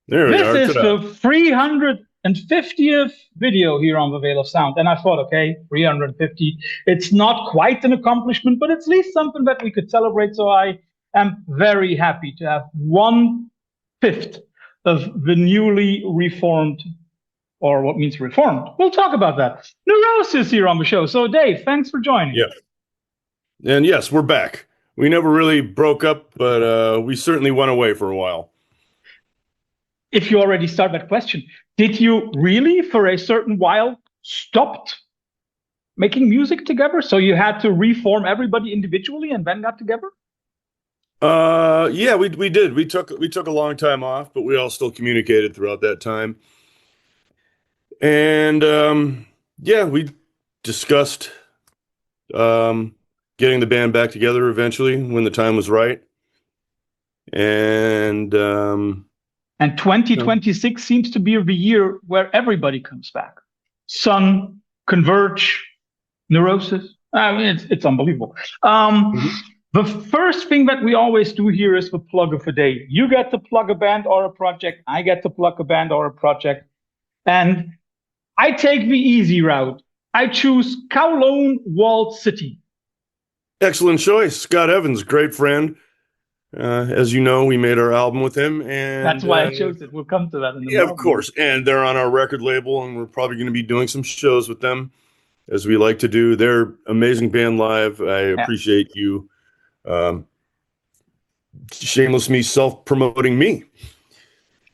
There we This are. is Ta-da. the 350th video here on the Veil of Sound. And I thought, okay, 350, it's not quite an accomplishment, but it's at least something that we could celebrate. So I am very happy to have 1/5 of the newly reformed, or what means reformed. We'll talk about that. Neurosis here on the show. So Dave, thanks for joining. Yeah. And yes, we're back. We never really broke up, but we certainly went away for a while. If you already start that question, did you really, for a certain while, stopped making music together? So you had to reform everybody individually and then got together? Yeah, we did. We took a long time off, but we all still communicated throughout that time. And yeah, we discussed um getting the band back together eventually when the time was right. And And you know, 2026 seems to be the year where everybody comes back. Sun, Converge, Neurosis. I mean, it's unbelievable. mhm. The first thing that we always do here is the plug of the day. You get to plug a band or a project. I get to plug a band or a project. And I take the easy route. I choose Kowloon Walled City. Excellent choice. Scott Evans, great friend. As you know, we made our album with him, That's and why I chose it. We'll come to that in a yeah, of moment. course. And they're on our record label, and we're probably going to be doing some shows with them, as we like to do. They're amazing band live. I Yeah. appreciate you, um, shameless me, self-promoting me,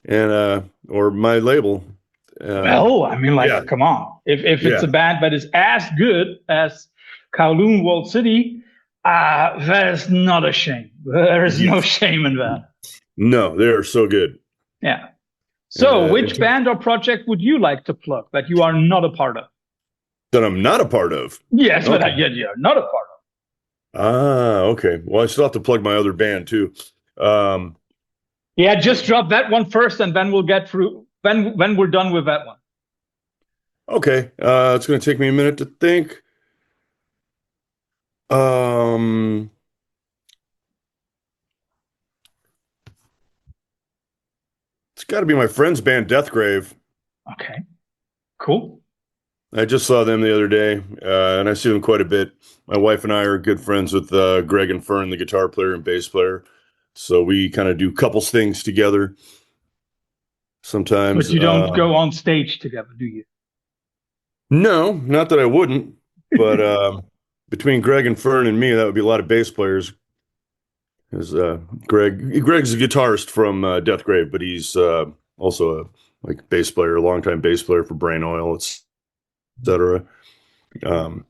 and or my label. Uh, Well, I mean, yeah, like, come on. If it's yeah, a band that is as good as Kowloon Walled City, that is not a shame. There is no yes. shame in that. No, they're so good. Yeah. And So, which band or project would you like to plug that you are not a part of? that I'm not a part of. Yes, but Okay. you're not a part Ah, okay. Well, I still have to plug my other band too. Um, Yeah, just drop that one first, and then we'll get through when we're done with that one. okay. It's going to take me a minute to think. Um, it's got to be my friend's band, Deathgrave. Okay, cool. I just saw them the other day, and I see them quite a bit. My wife and I are good friends with Greg and Fern, the guitar player and bass player. So we kind of do couples things together But sometimes. you don't go on stage together, do you? No, not that I wouldn't, but between Greg and Fern and me, that would be a lot of bass players. Because Greg's a guitarist from Deathgrave, but he's also a like bass player, a longtime bass player for Brain Oil, etc. Um,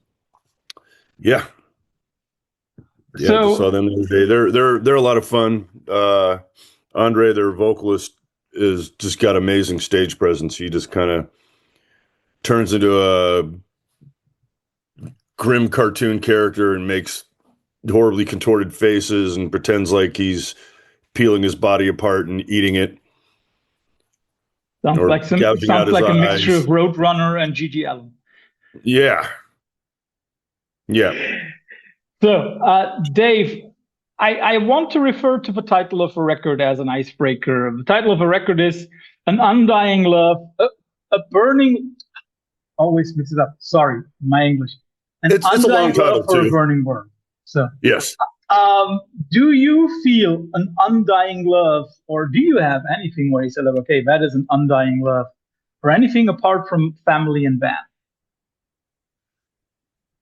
yeah, yeah, I just saw So, them the other day. They're a lot of fun. Andre, their vocalist, is just got amazing stage presence. He just kind of turns into a grim cartoon character and makes horribly contorted faces and pretends like he's peeling his body apart and eating it sounds or like gouging out his a mixture of eyes. Roadrunner and Gigi Allen. Yeah, yeah. So, Dave, I want to refer to the title of a record as an icebreaker. The title of a record is An Undying Love, a Burning, always mix it up. Sorry, my English. An It's a long Undying Love title for a too. Burning World. So, Yes. do you feel an undying love, or do you have anything where you say, like, okay, that is an undying love, or anything apart from family and band?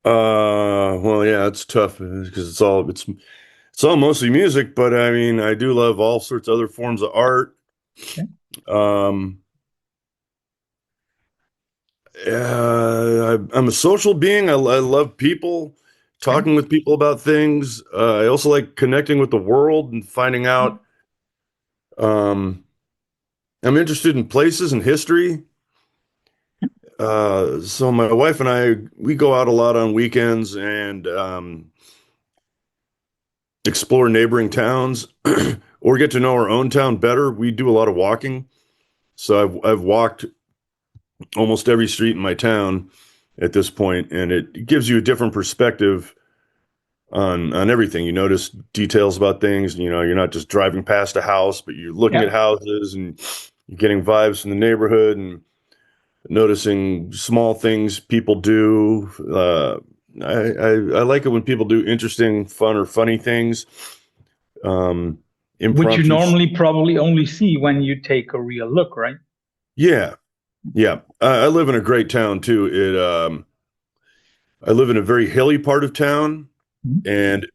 Well, yeah, it's tough because it's all mostly music, but I mean, I do love all sorts of other forms of art. Okay. Um, I'm a social being. I love people, Okay. talking with people about things. I also like connecting with the world and finding out. Um, I'm interested in places and history. So my wife and I, we go out a lot on weekends and explore neighboring towns or get to know our own town better. We do a lot of walking. So I've walked almost every street in my town at this point, and it gives you a different perspective on everything. You notice details about things. You know, you're not just driving past a house, but you're looking at Yeah. houses and getting vibes from the neighborhood and noticing small things people do. I like it when people do interesting, fun, or funny things. Um, Which you impromptu. normally probably only see when you take a real look, right? Yeah, yeah. I live in a great town too. I live in a very hilly part of town, Mhm. and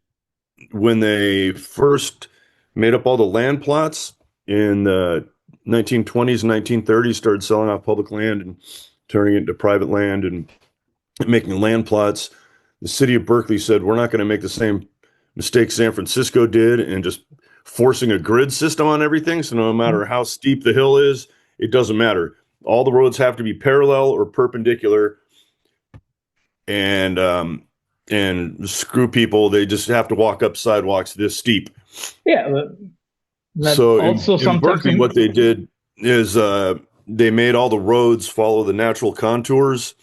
when they first made up all the land plots in the 1920s and 1930s, started selling off public land and turning it into private land and making land plots. The city of Berkeley said, we're not going to make the same mistake San Francisco did and just forcing a grid system on everything. So no matter how steep the hill is, it doesn't matter. All the roads have to be parallel or perpendicular, and screw people. They just have to walk up sidewalks this steep. Yeah, that So also in sometimes Berkeley, what they did is they made all the roads follow the natural contours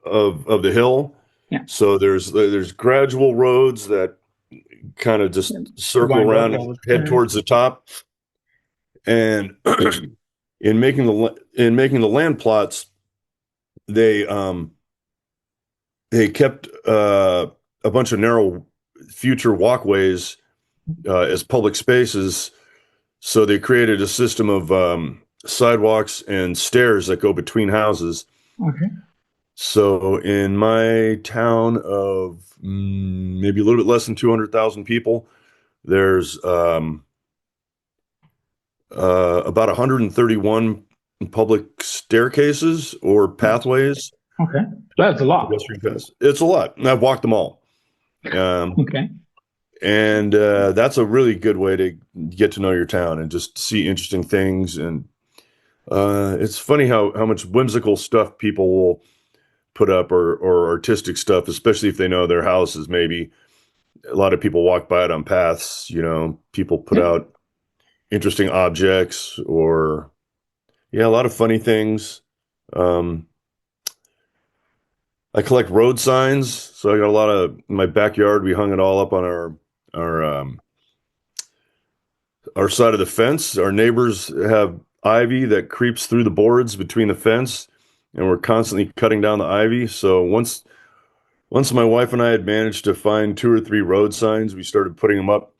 of the hill. yeah, So there's gradual roads that kind of just circle wind up around all and the head towards the top. And in making the land plots, they um they kept a bunch of narrow future walkways as public spaces. So they created a system of sidewalks and stairs that go between houses. Okay. So in my town of maybe a little bit less than 200,000 people, there's about 131 public staircases or pathways, Okay. That's a lot. pedestrian paths. It's a lot, and I've walked them all. Um, Okay. and that's a really good way to get to know your town and just see interesting things. And it's funny how much whimsical stuff people will put up or artistic stuff, especially if they know their houses. Maybe a lot of people walk by it on paths. People put Yeah. out interesting objects or yeah, a lot of funny things. Um, I collect road signs, so I got a lot of in my backyard. We hung it all up on our our side of the fence. Our neighbors have ivy that creeps through the boards between the fence, and we're constantly cutting down the ivy. So once my wife and I had managed to find two or three road signs, we started putting them up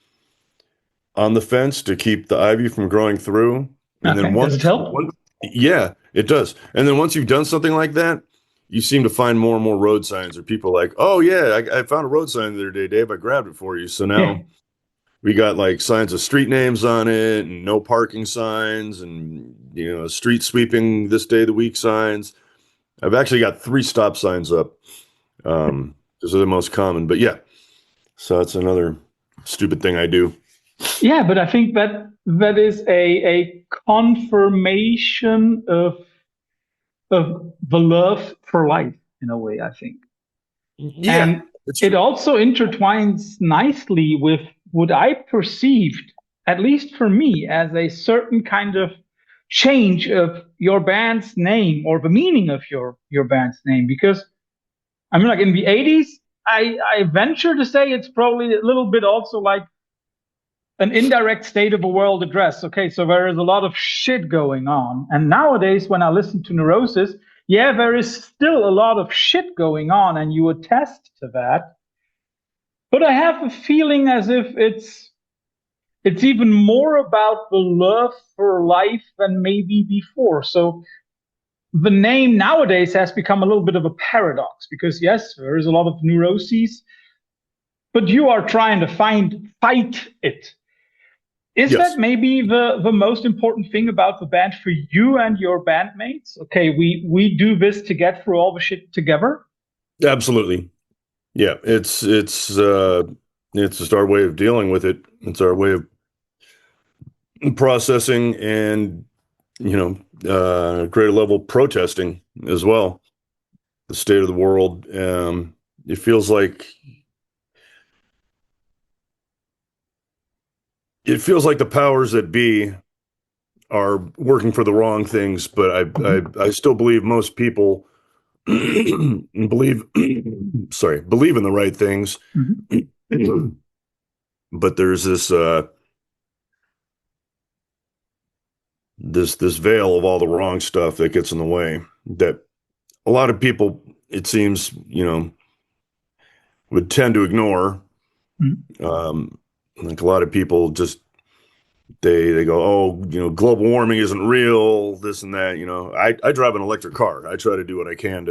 on the fence to keep the ivy from growing through. And then Okay. Does it help? yeah, it does. And then once you've done something like that, you seem to find more and more road signs, or people are like, oh yeah, I found a road sign the other day, Dave. I grabbed it for you. So Yeah. now we got like signs of street names on it and no parking signs and street sweeping this day of the week signs. I've actually got three stop signs up. Those are the most common, but yeah. So that's another stupid thing I do. Yeah, but I think that is a confirmation of the love for life in a way, I think. Yeah, And it's it true. also intertwines nicely with what I perceived, at least for me, as a certain kind of change of your band's name or the meaning of your band's name. Because I mean, like in the 80s, I venture to say it's probably a little bit also like an indirect state of a world address. Okay, so there is a lot of shit going on. And nowadays, when I listen to Neurosis, yeah, there is still a lot of shit going on, and you attest to that. But I have a feeling as if it's even more about the love for life than maybe before. So the name nowadays has become a little bit of a paradox because yes, there is a lot of neuroses, but you are trying to fight it. Is that Yes, maybe the most important thing about the band for you and your bandmates? Okay, we do this to get through all the shit together. absolutely. Yeah, it's just our way of dealing with it. It's our way of processing and greater level protesting as well. The state of the world. It feels like the powers that be are working for the wrong things, but Mhm. I still believe most people believe believe in the right things. Mhm. But there's this this veil of all the wrong stuff that gets in the way that a lot of people, it seems, would tend to ignore. Mhm. Um, like a lot of people just they go, oh, global warming isn't real, this and that. I drive an electric car. I try to do what I can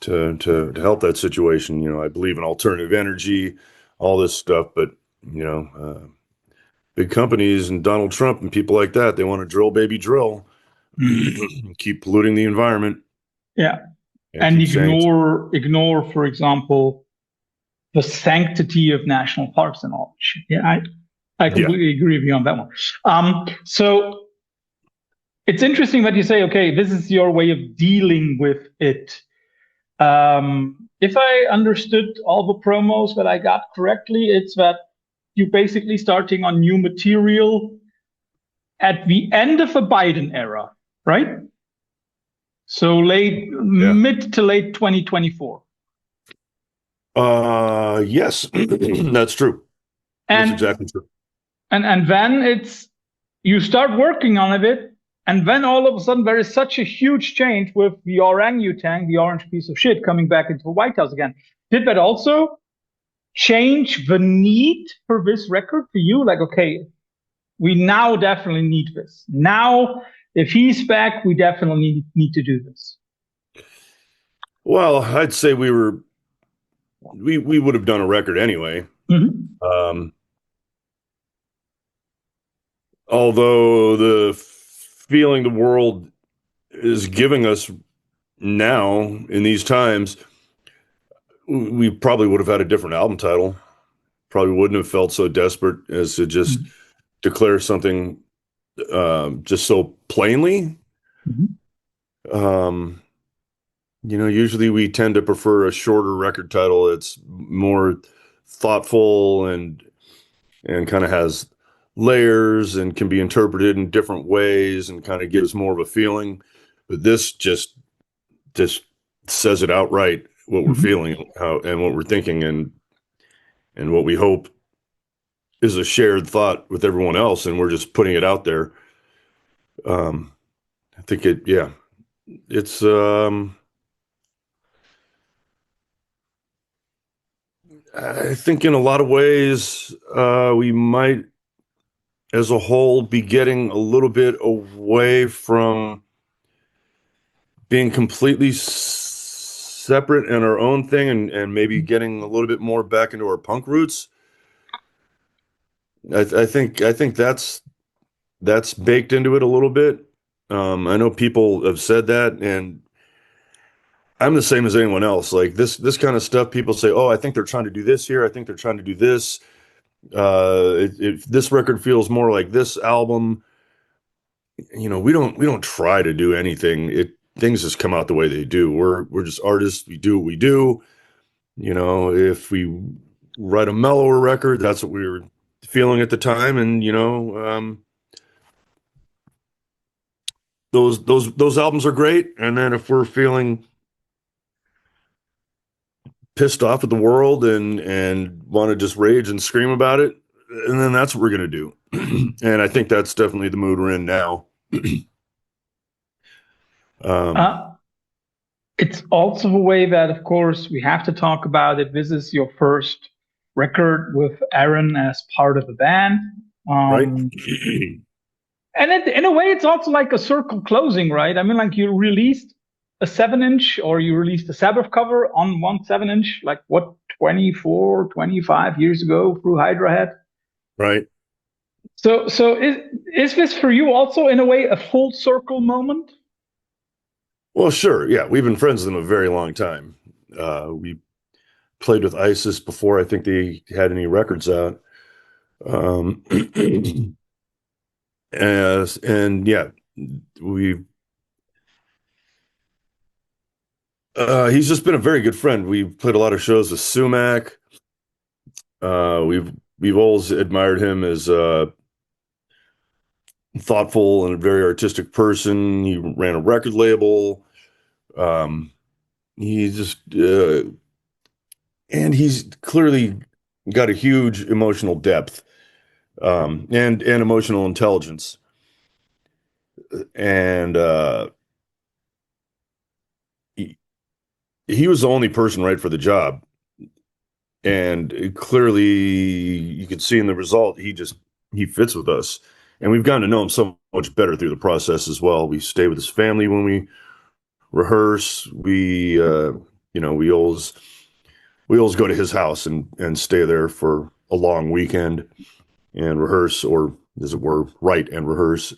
to help that situation. I believe in alternative energy, all this stuff, but you know, uh, big companies and Donald Trump and people like that, they want to drill, baby, drill, Mhm. keep polluting the environment Yeah. and And keep saying, ignore, for example, the sanctity of national parks and all that shit. Yeah, I yeah, completely agree with you on that one. So it's interesting that you say, okay, this is your way of dealing with it. If I understood all the promos that I got correctly, it's that you basically starting on new material at the end of the Biden era, right? So yeah. mid to late 2024. Yes, that's true. That's And exactly true. and then it's you start working on it, and then all of a sudden there is such a huge change with the orangutan, the orange piece of shit, coming back into the White House again. Did that also change the need for this record for you? Like, okay, we now definitely need this. Now, if he's back, we definitely need to do this. Well, I'd say we would have done a record anyway. Mm-hmm. Um, although the feeling the world is giving us now in these times, we probably would have had a different album title. Probably wouldn't have felt so desperate as to just declare something just so plainly. Mm-hmm. Um, usually we tend to prefer a shorter record title. It's more thoughtful and kind of has layers and can be interpreted in different ways and kind of gives more of a feeling. But this just says it outright what we're Mm-hmm. feeling, how and what we're thinking, and what we hope is a shared thought with everyone else, and we're just putting it out there. Um, I think yeah, it's I think in a lot of ways, we might, as a whole, be getting a little bit away from being completely separate in our own thing, and maybe getting a little bit more back into our punk roots. I think that's baked into it a little bit. I know people have said that, and I'm the same as anyone else. Like this kind of stuff, people say, "Oh, I think they're trying to do this here. I think they're trying to do this." This record feels more like this album. We don't try to do anything. Things just come out the way they do. We're just artists. We do what we do. If we write a mellower record, that's what we were feeling at the time, and those albums are great. And then if we're feeling pissed off at the world and want to just rage and scream about it, and then that's what we're gonna do. And I think that's definitely the mood we're in now. Um, Uh, it's also a way that, of course, we have to talk about it. This is your first record with Aaron as part of the band. right? And in a way, it's also like a circle closing, right? I mean, like you released a 7 inch or you released a Sabbath cover on one 7 inch, like what, 24, 25 years ago through Hydra Head. Right. So is this for you also in a way a full circle moment? Well, sure. Yeah, we've been friends with them a very long time. We played with ISIS before I think they had any records out. Um, and yeah, we he's just been a very good friend. We've played a lot of shows with Sumac. We've always admired him as a thoughtful and a very artistic person. He ran a record label. Um, he just and he's clearly got a huge emotional depth and emotional intelligence. and he, he was the only person right for the job. And clearly, you can see in the result, he fits with us. And we've gotten to know him so much better through the process as well. We stay with his family when we rehearse. We always go to his house and stay there for a long weekend and rehearse, or as it were, write and rehearse.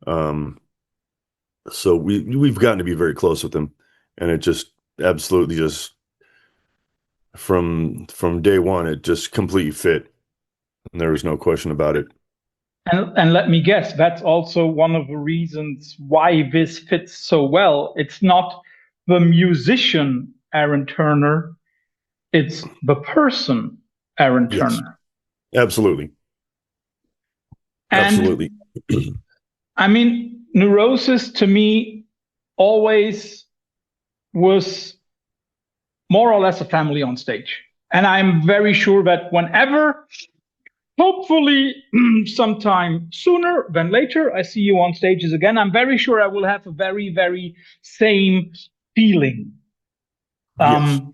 Um, so we've gotten to be very close with him, and it just absolutely just from day one, it just completely fit. And there was no question about it. And let me guess, that's also one of the reasons why this fits so well. It's not the musician Aaron Turner, it's the person Aaron Yes, Turner. absolutely, And absolutely. I mean, Neurosis to me always was more or less a family on stage. And I'm very sure that whenever, hopefully sometime sooner than later, I see you on stages again, I'm very sure I will have a very, very same feeling. Yes. Um,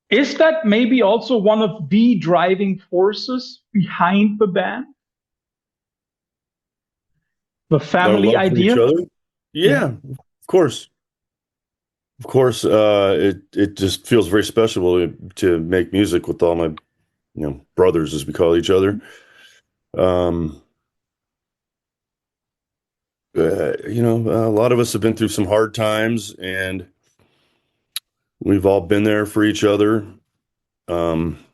is that maybe also one of the driving forces behind the band? The Our family love for each idea? other. Yeah. Yeah, of course. Of course, it just feels very special to make music with all my, brothers, as we call each other. Um, a lot of us have been through some hard times, and we've all been there for each other. Um,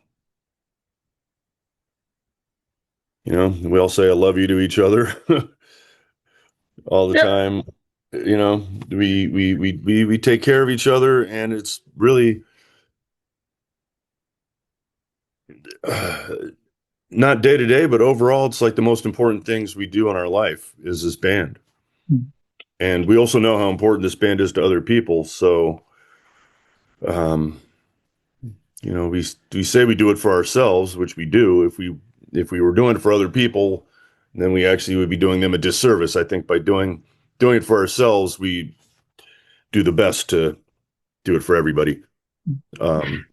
we all say "I love you" to each other all the Yeah. time. We take care of each other, and it's really uh, not day to day, but overall, it's like the most important things we do in our life is this band. And we also know how important this band is to other people. So, um, we say we do it for ourselves, which we do. If we were doing it for other people, then we actually would be doing them a disservice. I think by doing it for ourselves, we do the best to do it for everybody. Um,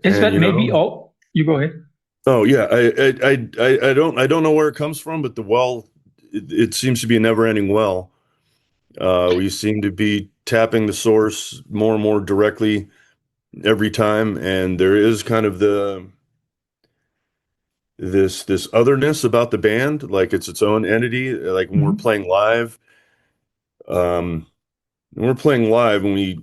Is and that maybe all? You go ahead. oh yeah, I don't know where it comes from, but the well, it seems to be a never-ending well. We seem to be tapping the source more and more directly every time, and there is kind of this otherness about the band, like it's its own entity. Like when we're Mhm. playing live, when we're playing live, when we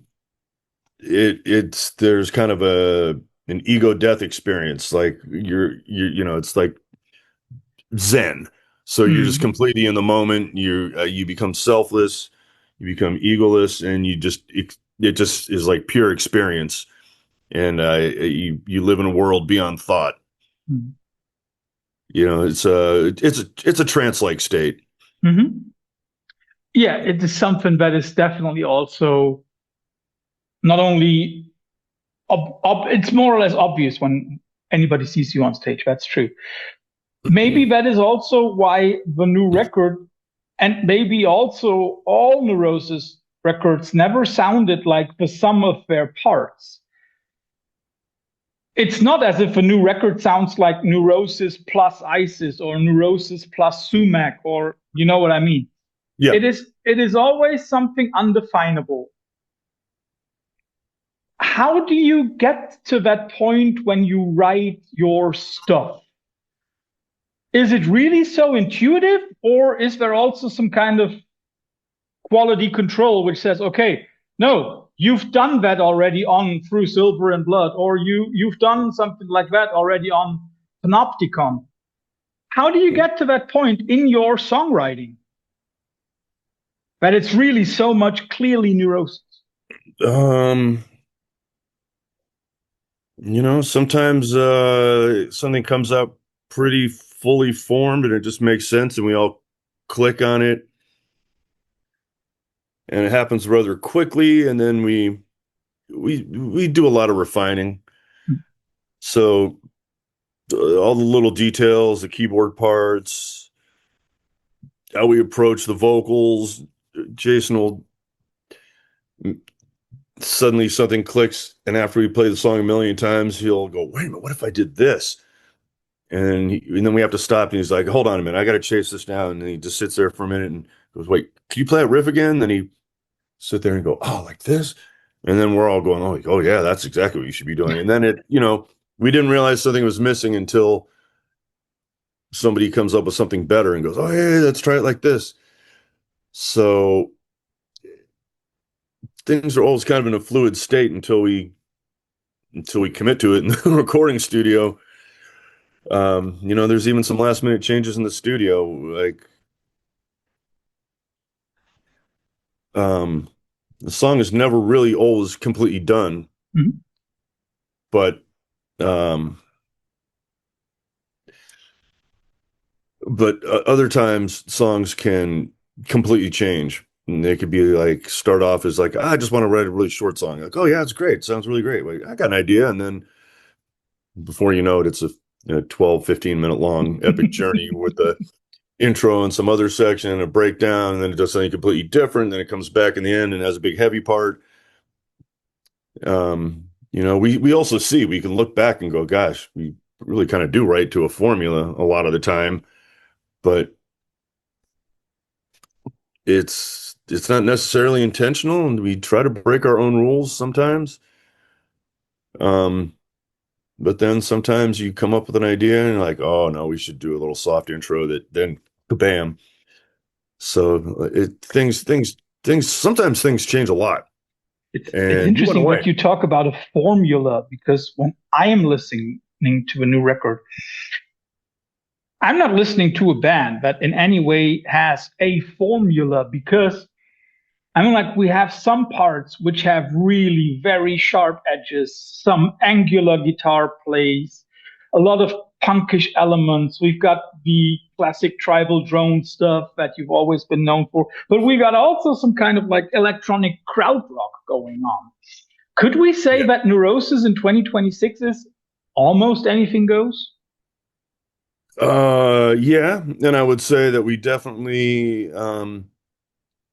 it's there's kind of an ego death experience. Like it's like Zen. So you're just Mm. completely in the moment. You become selfless, you become egoless, and it just is like pure experience. And you live in a world beyond thought. Mm. It's a trance-like state. Mhm. Yeah, it is something that is definitely also not only it's more or less obvious when anybody sees you on stage. That's true. Maybe that is also why the new record, and maybe also all Neurosis records, never sounded like the sum of their parts. It's not as if a new record sounds like Neurosis plus Isis or Neurosis plus Sumac, or you know what I mean. Yeah. It is always something undefinable. How do you get to that point when you write your stuff? Is it really so intuitive, or is there also some kind of quality control which says, okay, no, you've done that already on Through Silver and Blood, or you've done something like that already on Panopticon? How do you get to that point in your songwriting that it's really so much clearly Neurosis? Um, sometimes something comes out pretty fully formed and it just makes sense and we all click on it and it happens rather quickly and then we do a lot of refining. So all the little details, the keyboard parts, how we approach the vocals. Jason will suddenly something clicks, and after we play the song a million times, he'll go, "Wait a minute, what if I did this?" And then we have to stop, and he's like, "Hold on a minute, I got to chase this down." And he just sits there for a minute and goes, "Wait, can you play that riff again?" Then he sit there and go, "Oh, like this," and then we're all going, "Oh yeah, that's exactly what you should be doing." And then we didn't realize something was missing until somebody comes up with something better and goes, "Oh, hey, let's try it like this." So things are always kind of in a fluid state until we commit to it in the recording studio. There's even some last minute changes in the studio. Like, um, the song is never really always completely done, Mhm. but um, other times songs can completely change. And they could be like start off as like, I just want to write a really short song. Like, oh yeah, it's great. Sounds really great. Like, I got an idea. And then before you know it, it's a 12, 15-minute long epic journey with the intro and some other section and a breakdown. And then it does something completely different. Then it comes back in the end and has a big heavy part. We also see, we can look back and go, gosh, we really kind of do write to a formula a lot of the time, but it's not necessarily intentional, and we try to break our own rules sometimes. Um, but then sometimes you come up with an idea and you're like, oh no, we should do a little soft intro that then bam. So sometimes things change a lot. It's And you went interesting away. that you talk about a formula because when I am listening to a new record, I'm not listening to a band that in any way has a formula because I mean, like we have some parts which have really very sharp edges, some angular guitar plays, a lot of punkish elements. We've got the classic tribal drone stuff that you've always been known for, but we got also some kind of like electronic crowd rock going on. Could we say Yeah. that Neurosis in 2026 is almost anything goes? Yeah, and I would say that we definitely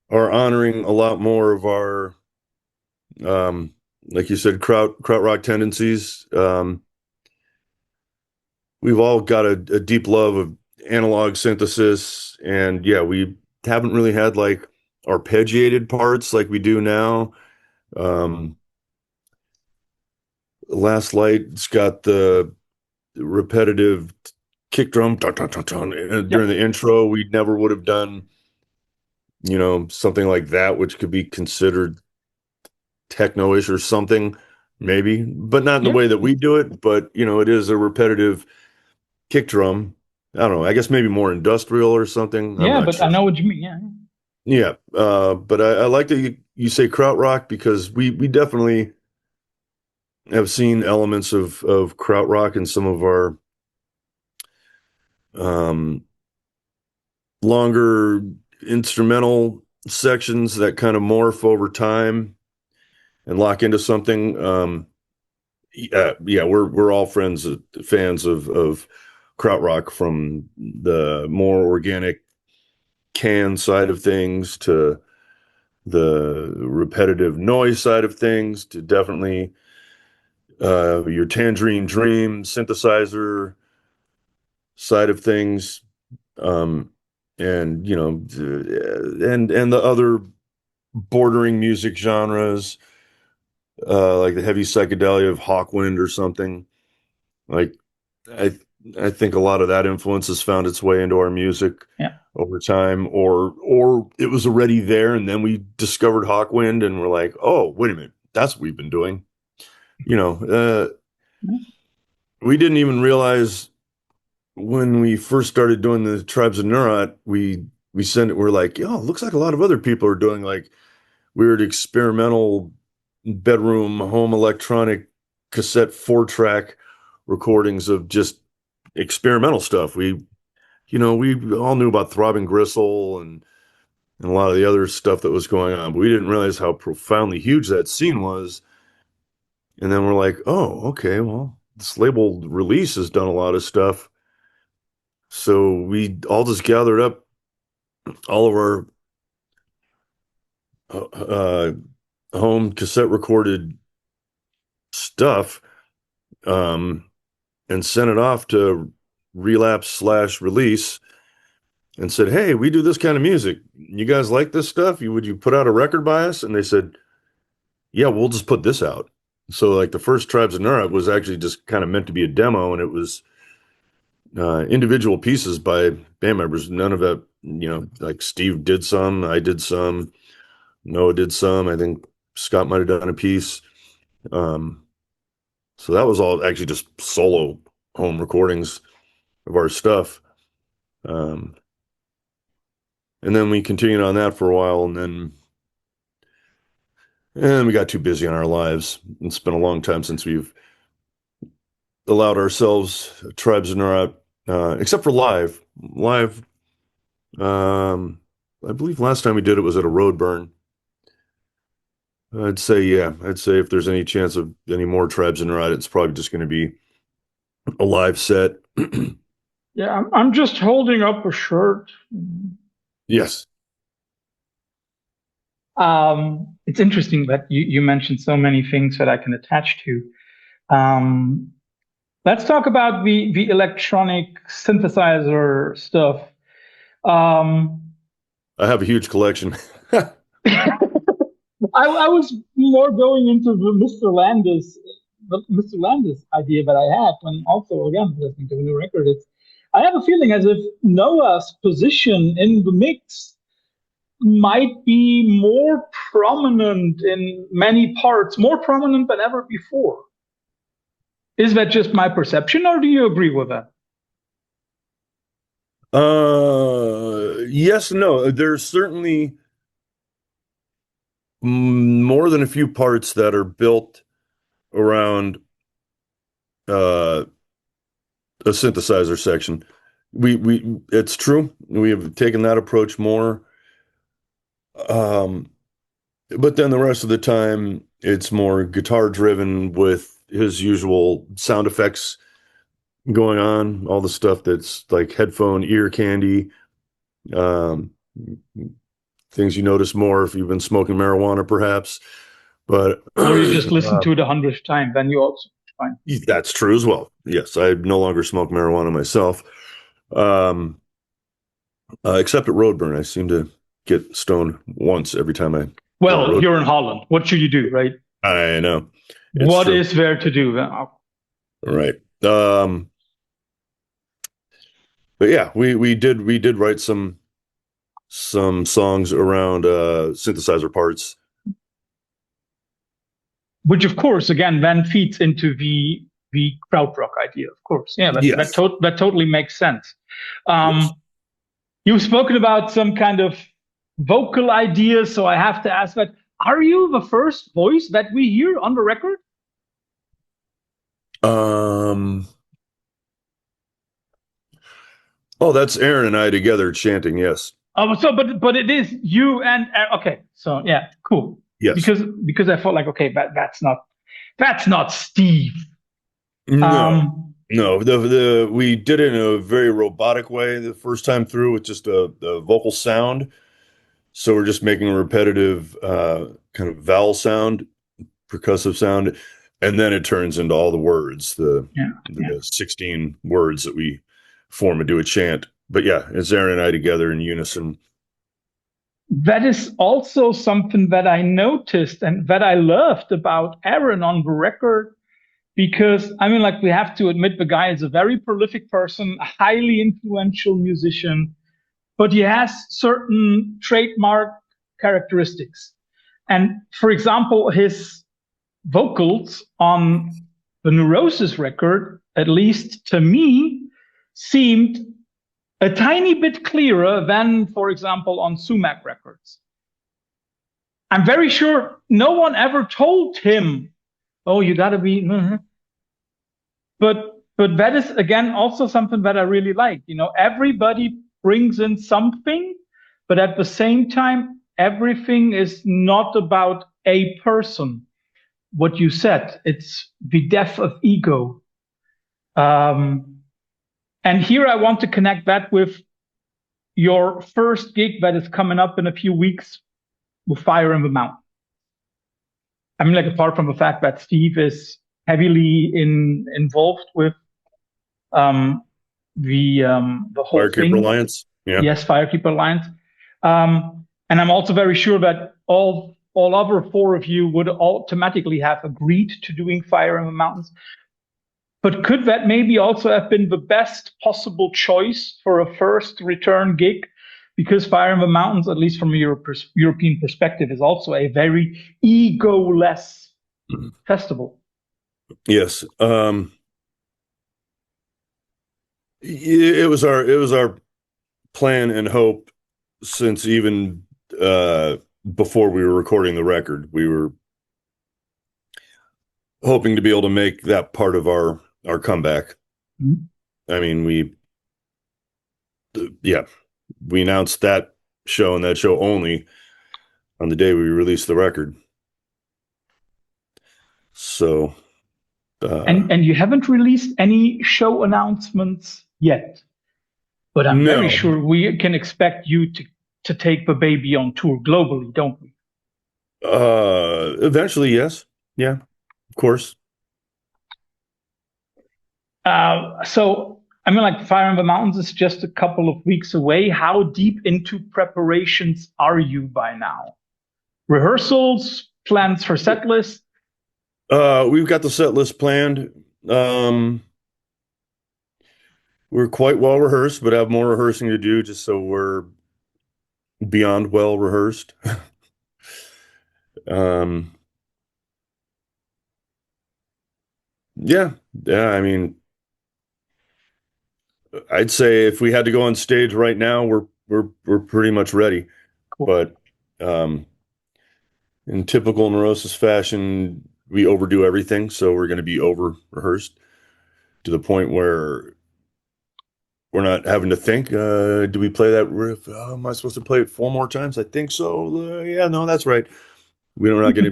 are honoring a lot more of our um like you said, krautrock tendencies. We've all got a deep love of analog synthesis, and yeah, we haven't really had like arpeggiated parts like we do now. Um, Last Light's got the repetitive kick drum dun, dun, dun, dun, during Yep. the intro. We never would have done, something like that, which could be considered techno-ish or something, maybe, but not in the Yeah. way that we do it. But it is a repetitive kick drum. I don't know. I guess maybe more industrial or something. I'm Yeah, not but I sure. know what you mean. Yeah. Yeah, but I like that you say krautrock because we definitely have seen elements of krautrock in some of our um, longer instrumental sections that kind of morph over time and lock into something. Yeah, we're all fans of krautrock, from the more organic can side of things to the repetitive noise side of things to definitely your Tangerine Dream synthesizer side of things, um, and and the other bordering music genres, like the heavy psychedelia of Hawkwind or something. Like, I I think a lot of that influence has found its way into our music Yeah. over time, or it was already there, and then we discovered Hawkwind, and we're like, oh, wait a minute, that's what we've been doing. You know, we didn't even realize when we first started doing the Tribes of Neurot, we're like, oh, it looks like a lot of other people are doing like weird experimental bedroom home electronic cassette 4-track recordings of just experimental stuff. We all knew about Throbbing Gristle and a lot of the other stuff that was going on, but we didn't realize how profoundly huge that scene was. And then we're like, oh, okay, well, this label Release has done a lot of stuff. So we all just gathered up all of our uh, home cassette recorded stuff, um, and sent it off to Relapse slash Release and said, "Hey, we do this kind of music. You guys like this stuff? Would you put out a record by us?" And they said, "Yeah, we'll just put this out." So like the first Tribes of Nura was actually just kind of meant to be a demo, and it was individual pieces by band members. None of it, like Steve did some, I did some, Noah did some. I think Scott might have done a piece. Um, so that was all actually just solo home recordings of our stuff. Um, and then we continued on that for a while, and we got too busy in our lives. It's been a long time since we've allowed ourselves Tribes of Nura, except for live. Live, um, I believe last time we did it was at a road burn. I'd say, yeah, I'd say if there's any chance of any more Tribes of Nura, it's probably just going to be a live set. Yeah, I'm just holding up a shirt. Yes. It's interesting that you mentioned so many things that I can attach to. Um, let's talk about the electronic synthesizer stuff. Um, I have a huge collection. I was more going into the Mr. Landis idea that I had when also again listening to the new record. I have a feeling as if Noah's position in the mix might be more prominent in many parts, more prominent than ever before. Is that just my perception, or do you agree with that? Yes, no. There's certainly more than a few parts that are built around uh, a synthesizer section. It's true. We have taken that approach more. Um, but then the rest of the time, it's more guitar driven with his usual sound effects going on, all the stuff that's like headphone ear candy, um, things you notice more if you've been smoking marijuana, perhaps. But Or you just listen to it 100th time, then you also fine. that's true as well. Yes, I no longer smoke marijuana myself, um, except at Roadburn. I seem to get stoned once every time I go to Well, Road. you're in Holland. What should you do, right? I know it's What true. is there to do? All right. But yeah, we did write some songs around synthesizer parts. Which, of course, again, then feeds into the krautrock idea. Of course, yeah, Yes. that totally makes sense. Yes. Um, you've spoken about some kind of vocal ideas, so I have to ask that: are you the first voice that we hear on the record? Um. Oh, that's Aaron and I together chanting. Yes. Oh, so but it is you and okay, so yeah, cool. Yes. Because I felt like okay, that's not Steve. No. Um, No. The we did it in a very robotic way the first time through with just a vocal sound. So we're just making a repetitive kind of vowel sound, percussive sound, and then it turns into all the words, the yeah, yeah. the 16 words that we form and do a chant. But yeah, it's Aaron and I together in unison. That is also something that I noticed and that I loved about Aaron on the record because I mean, like we have to admit, the guy is a very prolific person, a highly influential musician, but he has certain trademark characteristics. And for example, his vocals on the Neurosis record, at least to me, seemed a tiny bit clearer than, for example, on Sumac records. I'm very sure no one ever told him, "Oh, you got to be." But that is again also something that I really like. You know, everybody brings in something, but at the same time, everything is not about a person. What you said, it's the death of ego. Um, and here I want to connect that with your first gig that is coming up in a few weeks with Fire in the Mountain? I mean, like apart from the fact that Steve is heavily involved with um, the whole Firekeeper thing. Alliance. Yeah. Yes, Firekeeper Alliance. And I'm also very sure that all other four of you would automatically have agreed to doing Fire in the Mountains. But could that maybe also have been the best possible choice for a first return gig? Because Fire in the Mountains, at least from a European perspective, is also a very ego-less festival. Yes. It was our plan and hope since even before we were recording the record. We were hoping to be able to make that part of our comeback. Mhm. I mean, we announced that show and that show only on the day we released the record. So, And you haven't released any show announcements yet, but I'm very no, sure we can expect you to take the baby on tour globally, don't we? eventually, yes. Yeah, of course. So I mean, like Fire in the Mountains is just a couple of weeks away. How deep into preparations are you by now? Rehearsals, plans for set list? We've got the set list planned. Um, we're quite well rehearsed, but have more rehearsing to do just so we're beyond well rehearsed. Um, yeah, yeah. I mean, I'd say if we had to go on stage right now, we're pretty much ready. Cool. But in typical Neurosis fashion, we overdo everything, so we're going to be over rehearsed to the point where we're not having to think. Do we play that riff? Am I supposed to play it four more times? I think so. Yeah, no, that's right. We're not gonna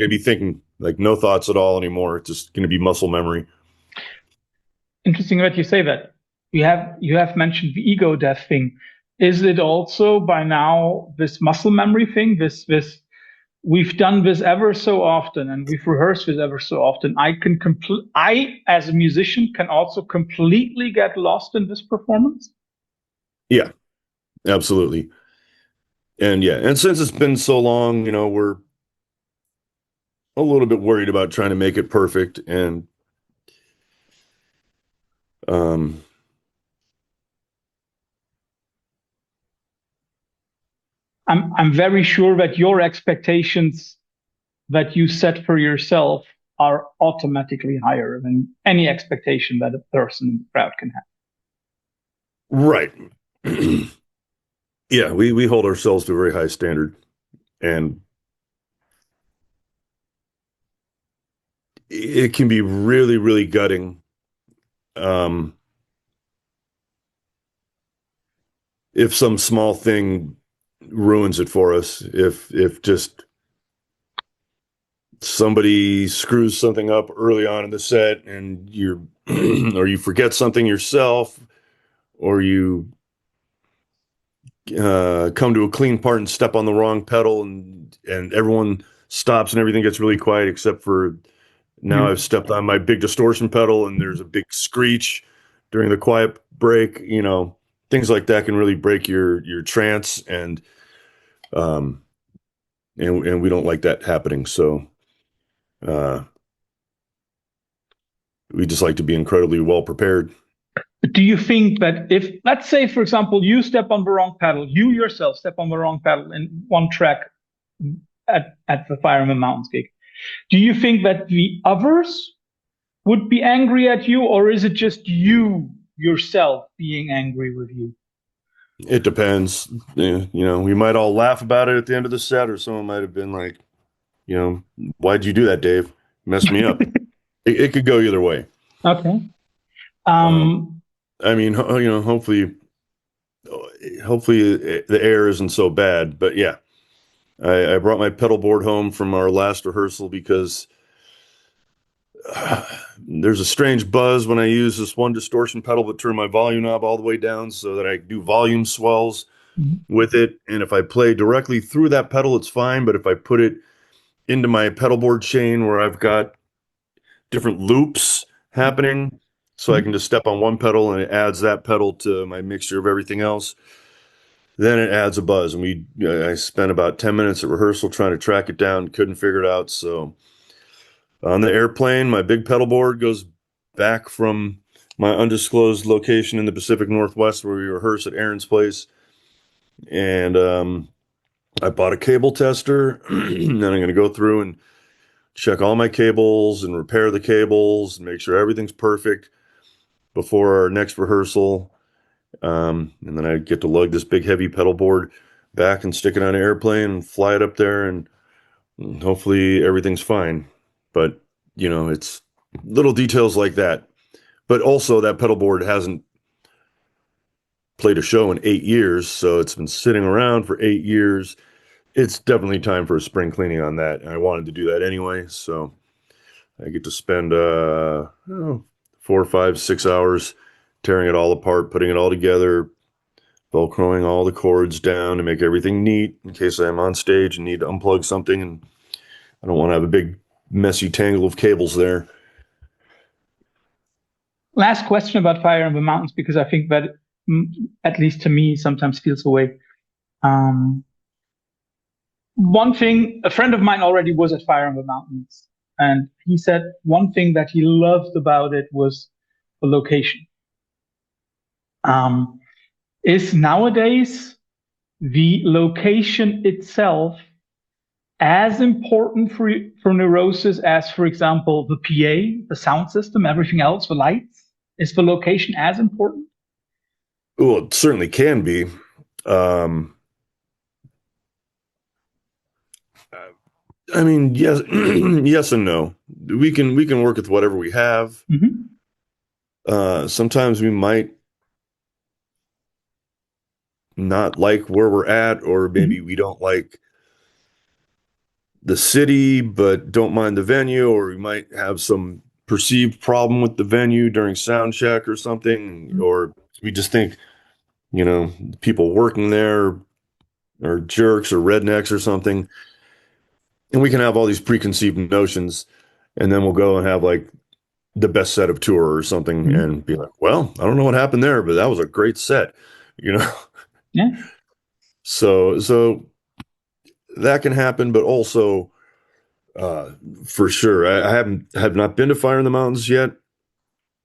be thinking like no thoughts at all anymore. It's just gonna be muscle memory. Interesting that you say that. You have mentioned the ego death thing. Is it also by now this muscle memory thing? This we've done this ever so often and we've rehearsed this ever so often. I as a musician can also completely get lost in this performance. Yeah, absolutely. And yeah, and since it's been so long, we're a little bit worried about trying to make it perfect. And um, I'm very sure that your expectations that you set for yourself are automatically higher than any expectation that a person in the crowd can have. right. Yeah, we hold ourselves to a very high standard, and it can be really, really gutting. Um, if some small thing ruins it for us, if just somebody screws something up early on in the set and you're or you forget something yourself, or you come to a clean part and step on the wrong pedal, and everyone stops and everything gets really quiet except for now You I've stepped on my big distortion pedal and there's a big screech during the quiet break. Things like that can really break your trance, um and we don't like that happening. So uh we just like to be incredibly well prepared. Do you think that if, let's say, for example, you step on the wrong pedal, you yourself step on the wrong pedal in one track at the Fire in the Mountains gig, do you think that the others would be angry at you, or is it just you yourself being angry with you? It depends. We might all laugh about it at the end of the set, or someone might have been like, why'd you do that, Dave? Messed me up. It could go either way. Okay. Um, Um, I mean, hopefully the air isn't so bad. But yeah, I brought my pedal board home from our last rehearsal because There's a strange buzz when I use this one distortion pedal, but turn my volume knob all the way down so that I do volume swells Mhm. with it. And if I play directly through that pedal, it's fine. But if I put it into my pedal board chain where I've got different loops happening, so I can Mhm. just step on one pedal and it adds that pedal to my mixture of everything else, then it adds a buzz. And I spent about 10 minutes at rehearsal trying to track it down, couldn't figure it out. So on the airplane, my big pedal board goes back from my undisclosed location in the Pacific Northwest where we rehearse at Aaron's place. And I bought a cable tester, and then I'm going to go through and check all my cables and repair the cables and make sure everything's perfect before our next rehearsal. And then I get to lug this big heavy pedal board back and stick it on an airplane and fly it up there, and hopefully everything's fine. But it's little details like that. But also that pedal board hasn't played a show in 8 years, so it's been sitting around for 8 years. It's definitely time for a spring cleaning on that. And I wanted to do that anyway, so I get to spend 4, 5, 6 hours tearing it all apart, putting it all together, velcroing all the cords down to make everything neat in case I'm on stage and need to unplug something and I don't want to have a big messy tangle of cables there. Last question about Fire in the Mountains, because I think that, at least to me, sometimes feels away. Um, One thing, a friend of mine already was at Fire in the Mountains, and he said one thing that he loved about it was the location. Um, is nowadays the location itself as important for Neurosis as, for example, the PA, the sound system, everything else, the lights? Is the location as important? Well, it certainly can be. Um, I mean, yes, yes and no. We can work with whatever we have. Hmm. Sometimes we might not like where we're at, or maybe Hmm. we don't like the city, but don't mind the venue, or we might have some perceived problem with the venue during sound check or something, or we just think, people working there are jerks or rednecks or something. And we can have all these preconceived notions, and then we'll go and have like the best set of tour or something Hmm. and be like, well, I don't know what happened there, but that was a great set, you know? Yeah. So that can happen, but also uh, for sure, I have not been to Fire in the Mountains yet.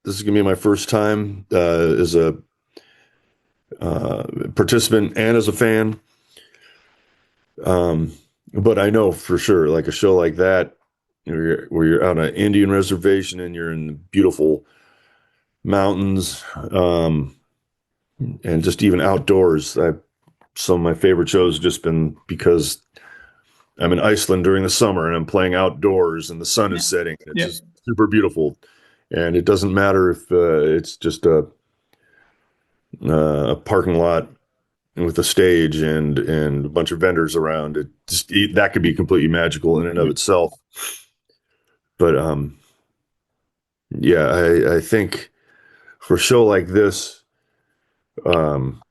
This is gonna be my first time as a uh, participant and as a fan. Um, but I know for sure, like a show like that, where you're on an Indian reservation and you're in the beautiful mountains, and just even outdoors. Some of my favorite shows have just been because I'm in Iceland during the summer and I'm playing outdoors and the sun Yeah. is setting. It's Yeah. just super beautiful, and it doesn't matter if it's just a parking lot with a stage and a bunch of vendors around. That could be completely magical in and of Yeah. itself. But yeah, I think for a show like this, um,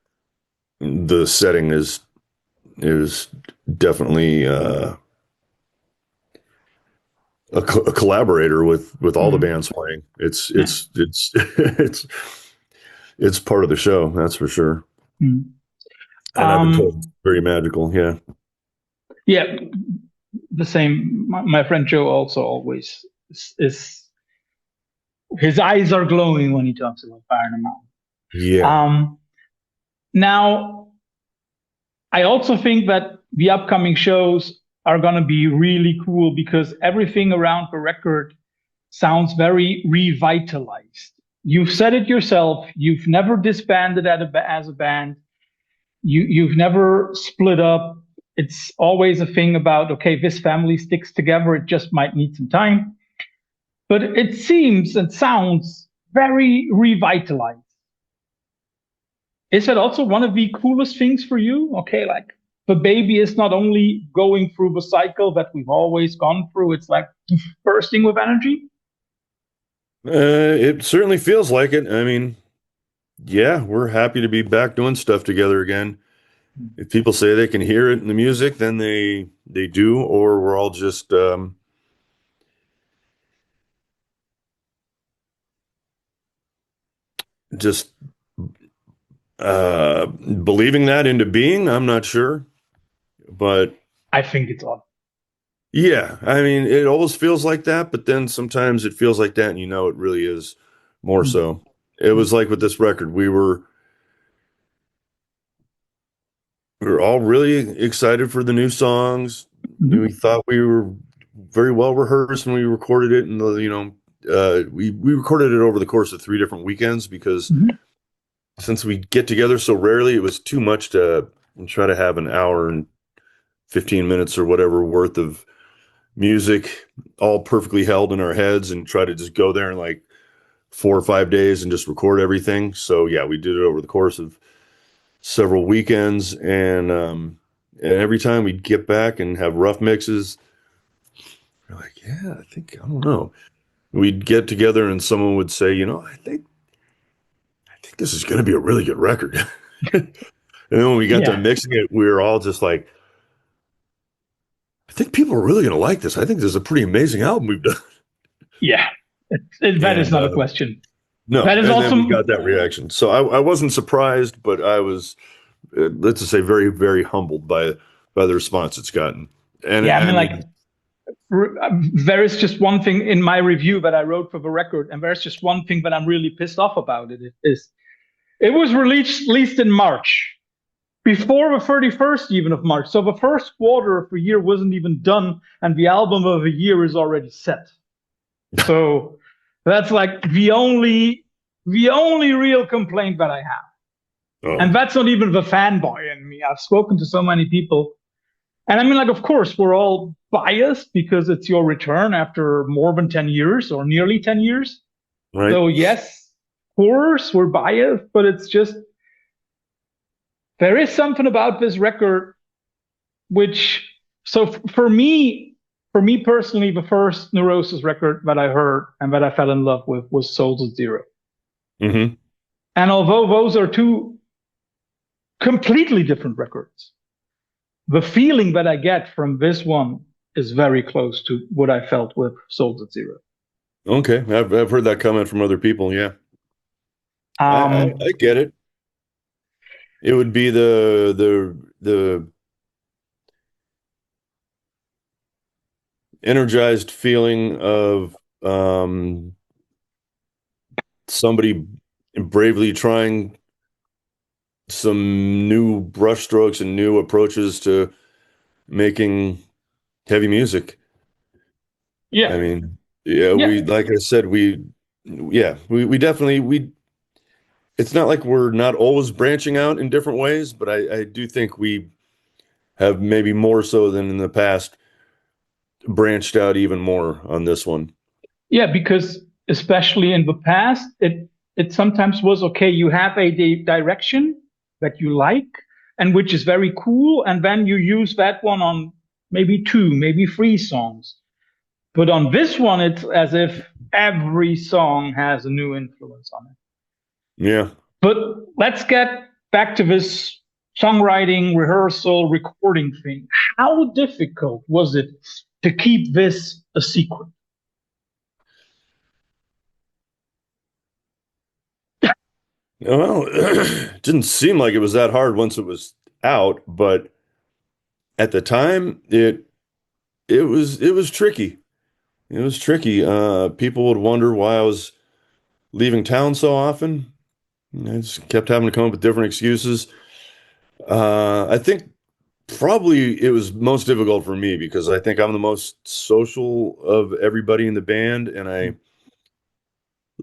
the setting is definitely a collaborator with all the Mhm. bands playing. Yeah. It's part of the show, that's for sure. Mhm. And I've been told it's Um, very magical. Yeah. yeah, the same. My friend Joe also always is his eyes are glowing when he talks about Fire in the Mountain. Yeah. Um, Now, I also think that the upcoming shows are going to be really cool because everything around the record sounds very revitalized. You've said it yourself. You've never disbanded as a band. You've never split up. It's always a thing about, okay, this family sticks together. It just might need some time. But it seems and sounds very revitalized. Is that also one of the coolest things for you? Okay, like the baby is not only going through the cycle that we've always gone through, it's like bursting with energy. It certainly feels like it. I mean, yeah, we're happy to be back doing stuff together again. If people say they can hear it in the music, then they do, or we're all just believing that into being. I'm not sure, but I think it's odd. yeah, I mean, it always feels like that, but then sometimes it feels like that, and you know, it really is more so. It was like with this record, we were all really excited for the new songs. We Mhm. thought we were very well rehearsed when we recorded it, and we recorded it over the course of 3 different weekends because Mhm. since we get together so rarely, it was too much to try to have an hour and 15 minutes or whatever worth of music all perfectly held in our heads and try to just go there in like 4 or 5 days and just record everything. So yeah, we did it over the course of several weekends, and every time we'd get back and have rough mixes, we're like, yeah, I don't know. We'd get together and someone would say, I think this is going to be a really good record. And then when we got Yeah, done mixing it, we were all just like, I think people are really going to like this. I think this is a pretty amazing album we've done. yeah. That is And not a question. no, That is and then we also, got that reaction. So I wasn't surprised, but I was, let's just say, very, very humbled by the response it's gotten. And yeah. I I mean, like, mean, there is just one thing in my review that I wrote for the record, and there's just one thing that I'm really pissed off about. It is it was released in March, before the 31st even of March. So the first quarter of the year wasn't even done, and the album of the year is already set. So that's like the only real complaint that I have. oh, And that's not even the fanboy in me. I've spoken to so many people. And I mean, like, of course, we're all biased because it's your return after more than 10 years or nearly 10 years. right. So, yes, of course, we're biased, but it's just, there is something about this record which, so for me personally, the first Neurosis record that I heard and that I fell in love with was Souls at Zero. Hmm. And although those are two completely different records, the feeling that I get from this one is very close to what I felt with Souls at Zero. Okay, I've heard that comment from other people. Yeah, I Um, get it. It would be the energized feeling of somebody bravely trying some new brushstrokes and new approaches to making heavy music. I yeah, mean, yeah, yeah, like I said, we definitely, it's not like we're not always branching out in different ways, but I do think we have maybe more so than in the past branched out even more on this one. yeah. Because especially in the past, it sometimes was okay. You have a direction that you like, and which is very cool, and then you use that one on maybe two, maybe three songs. But on this one, it's as if every song has a new influence on it. Yeah. But let's get back to this songwriting, rehearsal, recording thing. How difficult was it to keep this a secret? Well, it didn't seem like it was that hard once it was out, but at the time it was tricky. It was tricky. People would wonder why I was leaving town so often. I just kept having to come up with different excuses. I think probably it was most difficult for me because I think I'm the most social of everybody in the band, and I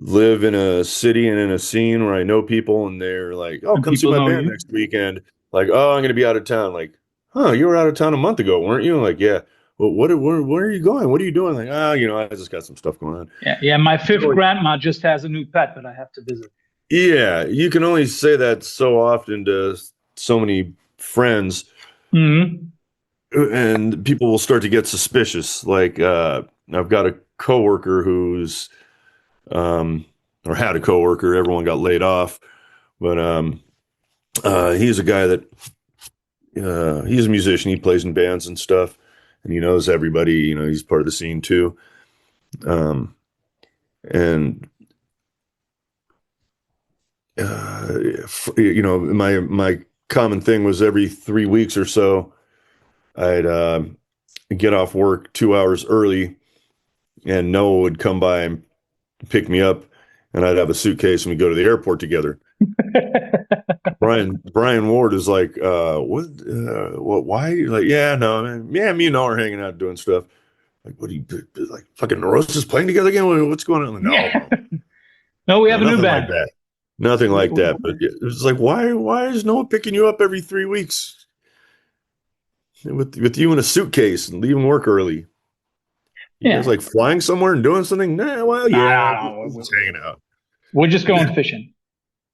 live in a city and in a scene where I know people, and they're like, "Oh, And come see people my know band you. next weekend." Like, "Oh, I'm gonna be out of town." Like, "Huh, you were out of town a month ago, weren't you?" Like, "Yeah." Well, where are you going? What are you doing? Like, I just got some stuff going on. Yeah, yeah. My You fifth know, grandma just has a new pet that I have to visit. yeah, you can only say that so often to so many friends, Mm-hmm. and people will start to get suspicious. Like, I've got a coworker who's or had a coworker. Everyone got laid off, but he's a guy that he's a musician. He plays in bands and stuff, and he knows everybody. He's part of the scene too. Um, and my common thing was every 3 weeks or so, I'd get off work 2 hours early, and Noah would come by and pick me up, and I'd have a suitcase, and we'd go to the airport together. Brian Ward is like, what, why? Like, yeah, no, man, yeah, me and Noah are hanging out doing stuff. Like, what do you, like, fucking Neurosis playing together again? What's going on? No, No, we no, have a new nothing like band. that. Nothing like that. But it's like, why is Noah picking you up every 3 weeks with you in a suitcase and leaving work early? You guys Yeah. like flying somewhere and doing something? Nah, well, yeah, Nah, just hanging out. we're just going fishing.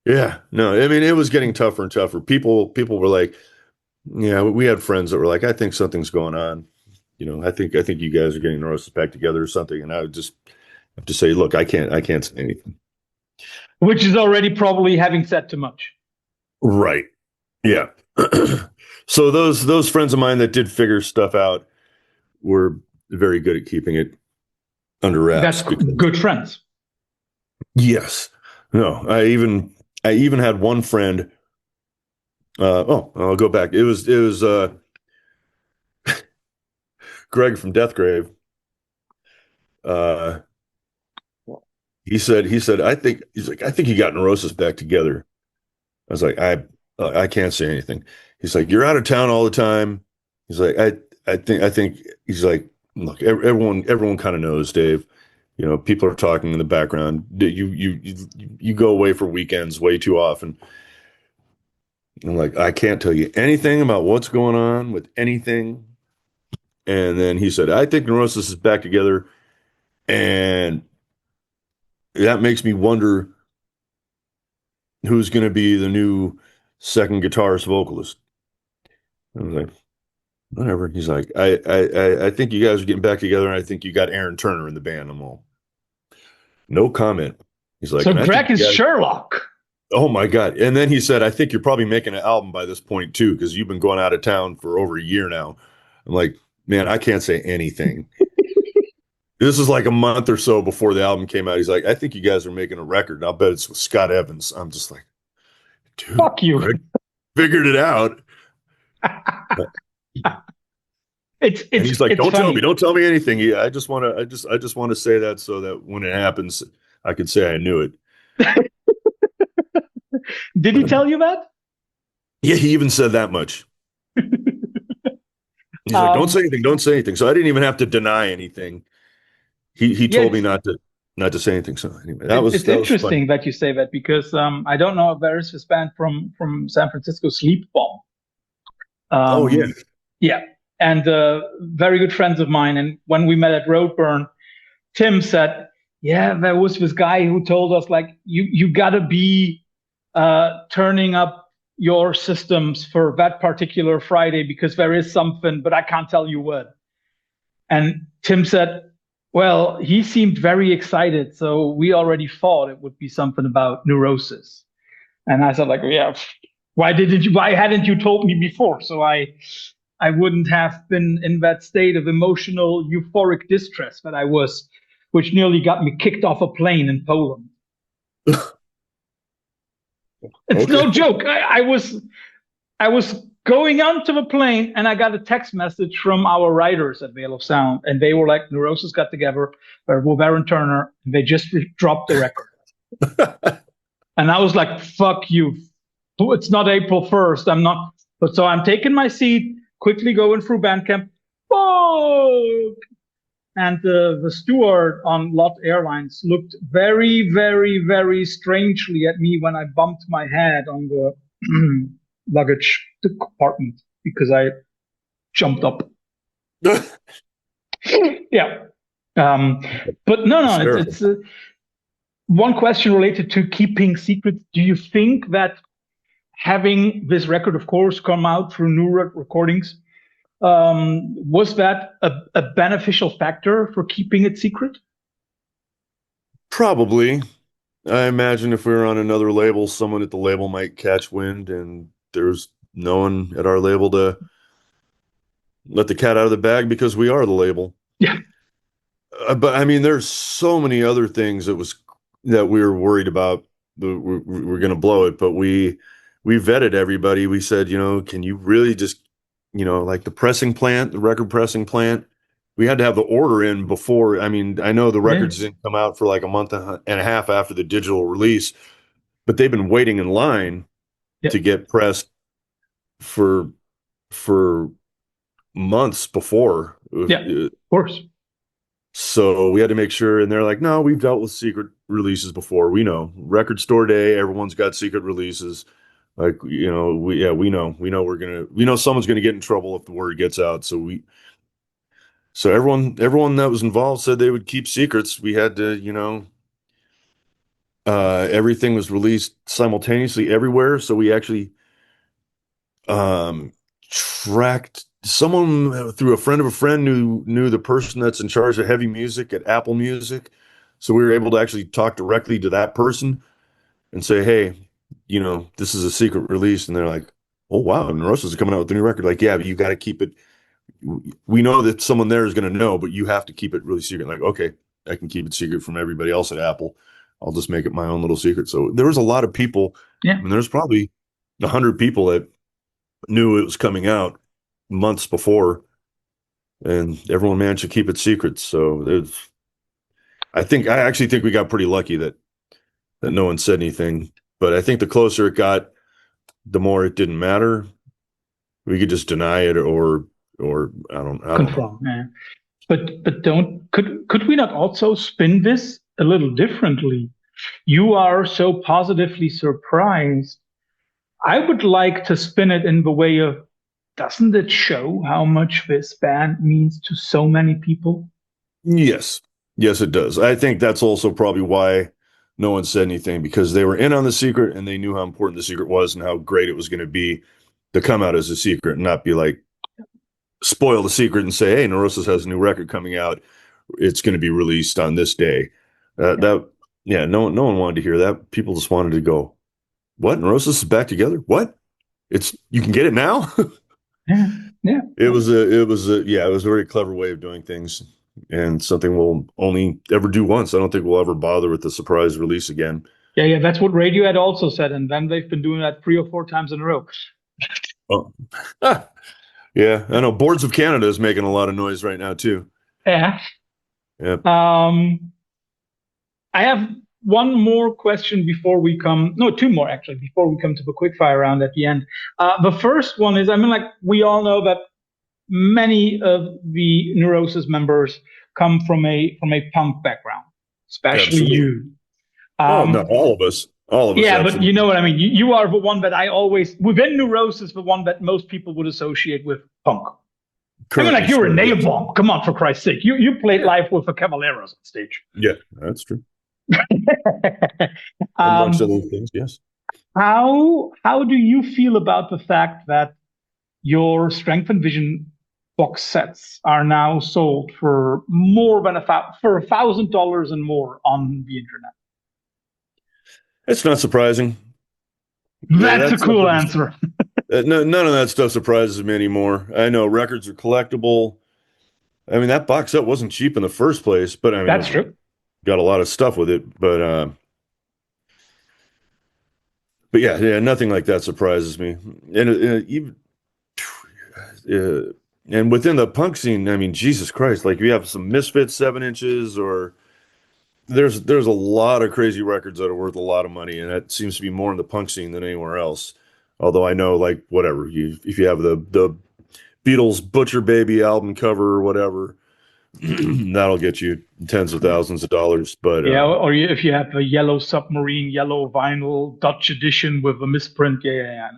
Yeah, no, I mean, it was getting tougher and tougher. People were like, yeah, we had friends that were like, I think something's going on. I think you guys are getting Neurosis back together or something. And I would just have to say, look, I can't say anything. Which is already probably having said too much. Right. Yeah. So those friends of mine that did figure stuff out were very good at keeping it under That's wraps because good friends. yes. No, I even had one friend. I'll go back. It was Greg from Deathgrave. Uh, he said I think you got Neurosis back together. I was like, I can't say anything. He's like, you're out of town all the time. He's like, I think he's like, look, everyone kind of knows, Dave. People are talking in the background. You go away for weekends way too often. I'm like, I can't tell you anything about what's going on with anything. And then he said, I think Neurosis is back together, and that makes me wonder who's going to be the new second guitarist vocalist. I was like, whatever. He's like, I think you guys are getting back together, and I think you got Aaron Turner in the band. I'm all, no comment. He's like, So and I think Greg you is guys, Sherlock. oh my God. And then he said, I think you're probably making an album by this point too, because you've been going out of town for over a year now. I'm like, man, I can't say anything. This is like a month or so before the album came out. He's like, I think you guys are making a record, and I'll bet it's with Scott Evans. I'm just like, dude, Fuck you. Greg figured it out. It's And he's like, it's funny. don't tell me anything. Yeah, I just want to say that so that when it happens, I can say I knew it. Did he tell you that? Yeah, he even said that much. He's like, don't say Um, anything, don't say anything. So I didn't even have to deny anything. He yeah, told me not to say anything. So anyway, that was it's that was fun. interesting that you say that because I don't know if there is this band from San Francisco, Sleep Bomb. Oh yeah. Yeah, and very good friends of mine. And when we met at Roadburn, Tim said, "Yeah, there was this guy who told us like you gotta be turning up your systems for that particular Friday because there is something, but I can't tell you what." And Tim said, "Well, he seemed very excited, so we already thought it would be something about neurosis." And I said, like, "Yeah, why hadn't you told me before? So I wouldn't have been in that state of emotional euphoric distress that I was, which nearly got me kicked off a plane in Poland." It's Okay. no joke. I was going onto the plane and I got a text message from our writers at Veil of Sound, and they were like, "Neurosis got together with Aaron Turner, and they just dropped the record." And I was like, "Fuck you! It's not April 1st. I'm not." But so I'm taking my seat, quickly going through Bandcamp. Fuck! And the steward on Lot Airlines looked very, very, very strangely at me when I bumped my head on the luggage compartment because I jumped up. Yeah. But no, Hysterical. it's one question related to keeping secrets. Do you think that having this record, of course, come out through New Recordings, was that a beneficial factor for keeping it secret? Probably. I imagine if we were on another label, someone at the label might catch wind, and there's no one at our label to let the cat out of the bag because we are the label. Yeah, But I mean, there's so many other things that we were worried about. We're going to blow it, but we vetted everybody. We said, can you really just, like the pressing plant, the record pressing plant, we had to have the order in before. I mean, I know the yeah, records didn't come out for like a month and a half after the digital release, but they've been waiting in line yeah, to get pressed for for months before. yeah. Of course. So we had to make sure, and they're like, no, we've dealt with secret releases before. We know record store day, everyone's got secret releases. Like, we know we know someone's gonna get in trouble if the word gets out. So everyone that was involved said they would keep secrets. We had to, everything was released simultaneously everywhere. So we actually um tracked someone through a friend of a friend who knew the person that's in charge of heavy music at Apple Music. So we were able to actually talk directly to that person and say, hey, this is a secret release. And they're like, oh, wow, Neurosis is coming out with a new record. Like, yeah, but you got to keep it. We know that someone there is going to know, but you have to keep it really secret. Like, okay, I can keep it secret from everybody else at Apple. I'll just make it my own little secret. So there was a lot of people. Yeah, I mean, there's probably 100 people that knew it was coming out months before, and everyone managed to keep it secret. So I actually think we got pretty lucky that no one said anything. But I think the closer it got, the more it didn't matter. We could just deny it, or I don't know. confirm. Yeah. But don't could we not also spin this a little differently? You are so positively surprised. I would like to spin it in the way of, doesn't it show how much this band means to so many people? Yes, yes, it does. I think that's also probably why no one said anything, because they were in on the secret and they knew how important the secret was and how great it was going to be to come out as a secret and not be like spoil the secret and say, hey, Neurosis has a new record coming out. It's going to be released on this day. Yeah, That Yeah, no one wanted to hear that. People just wanted to go, what? Neurosis is back together? What? It's You can get it now? yeah, yeah. It was a very clever way of doing things, and something we'll only ever do once. I don't think we'll ever bother with the surprise release again. Yeah, yeah, that's what Radiohead also said, and then they've been doing that 3 or 4 times in a row. Oh. Ah, yeah, I know Boards of Canada is making a lot of noise right now too. Yeah. Yep. Um, I have one more question before we come, no, two more actually, before we come to the quickfire round at the end. The first one is, I mean, like we all know that many of the Neurosis members come from a punk background, especially Absolutely. you. Oh no, Um, all of us, yeah, but you know absolutely. what I mean. You are the one that I always, within Neurosis, the one that most people would associate with punk. I mean, Currently like you're a still, nail yes. bomb. Come on, for Christ's sake. You played Yeah, live with the Cavalieros on stage. yeah, that's true. Amongst um, other things, yes. how do you feel about the fact that your Strength and Vision box sets are now sold for more than for $1,000 and more on the internet? It's not surprising. That's a That's cool something. answer. No, none of that stuff surprises me anymore. I know records are collectible. I mean, that box set wasn't cheap in the first place, but I mean, That's it true. got a lot of stuff with it. But yeah, nothing like that surprises me. And even uh, and within the punk scene, I mean, Jesus Christ, like you have some Misfits 7 inches, or there's a lot of crazy records that are worth a lot of money, and that seems to be more in the punk scene than anywhere else. Although I know, like, whatever, if you have the Beatles Butcher Baby album cover or whatever, that'll get you tens of thousands of dollars. But Yeah, or if you have a yellow submarine, yellow vinyl Dutch edition with a misprint, yeah.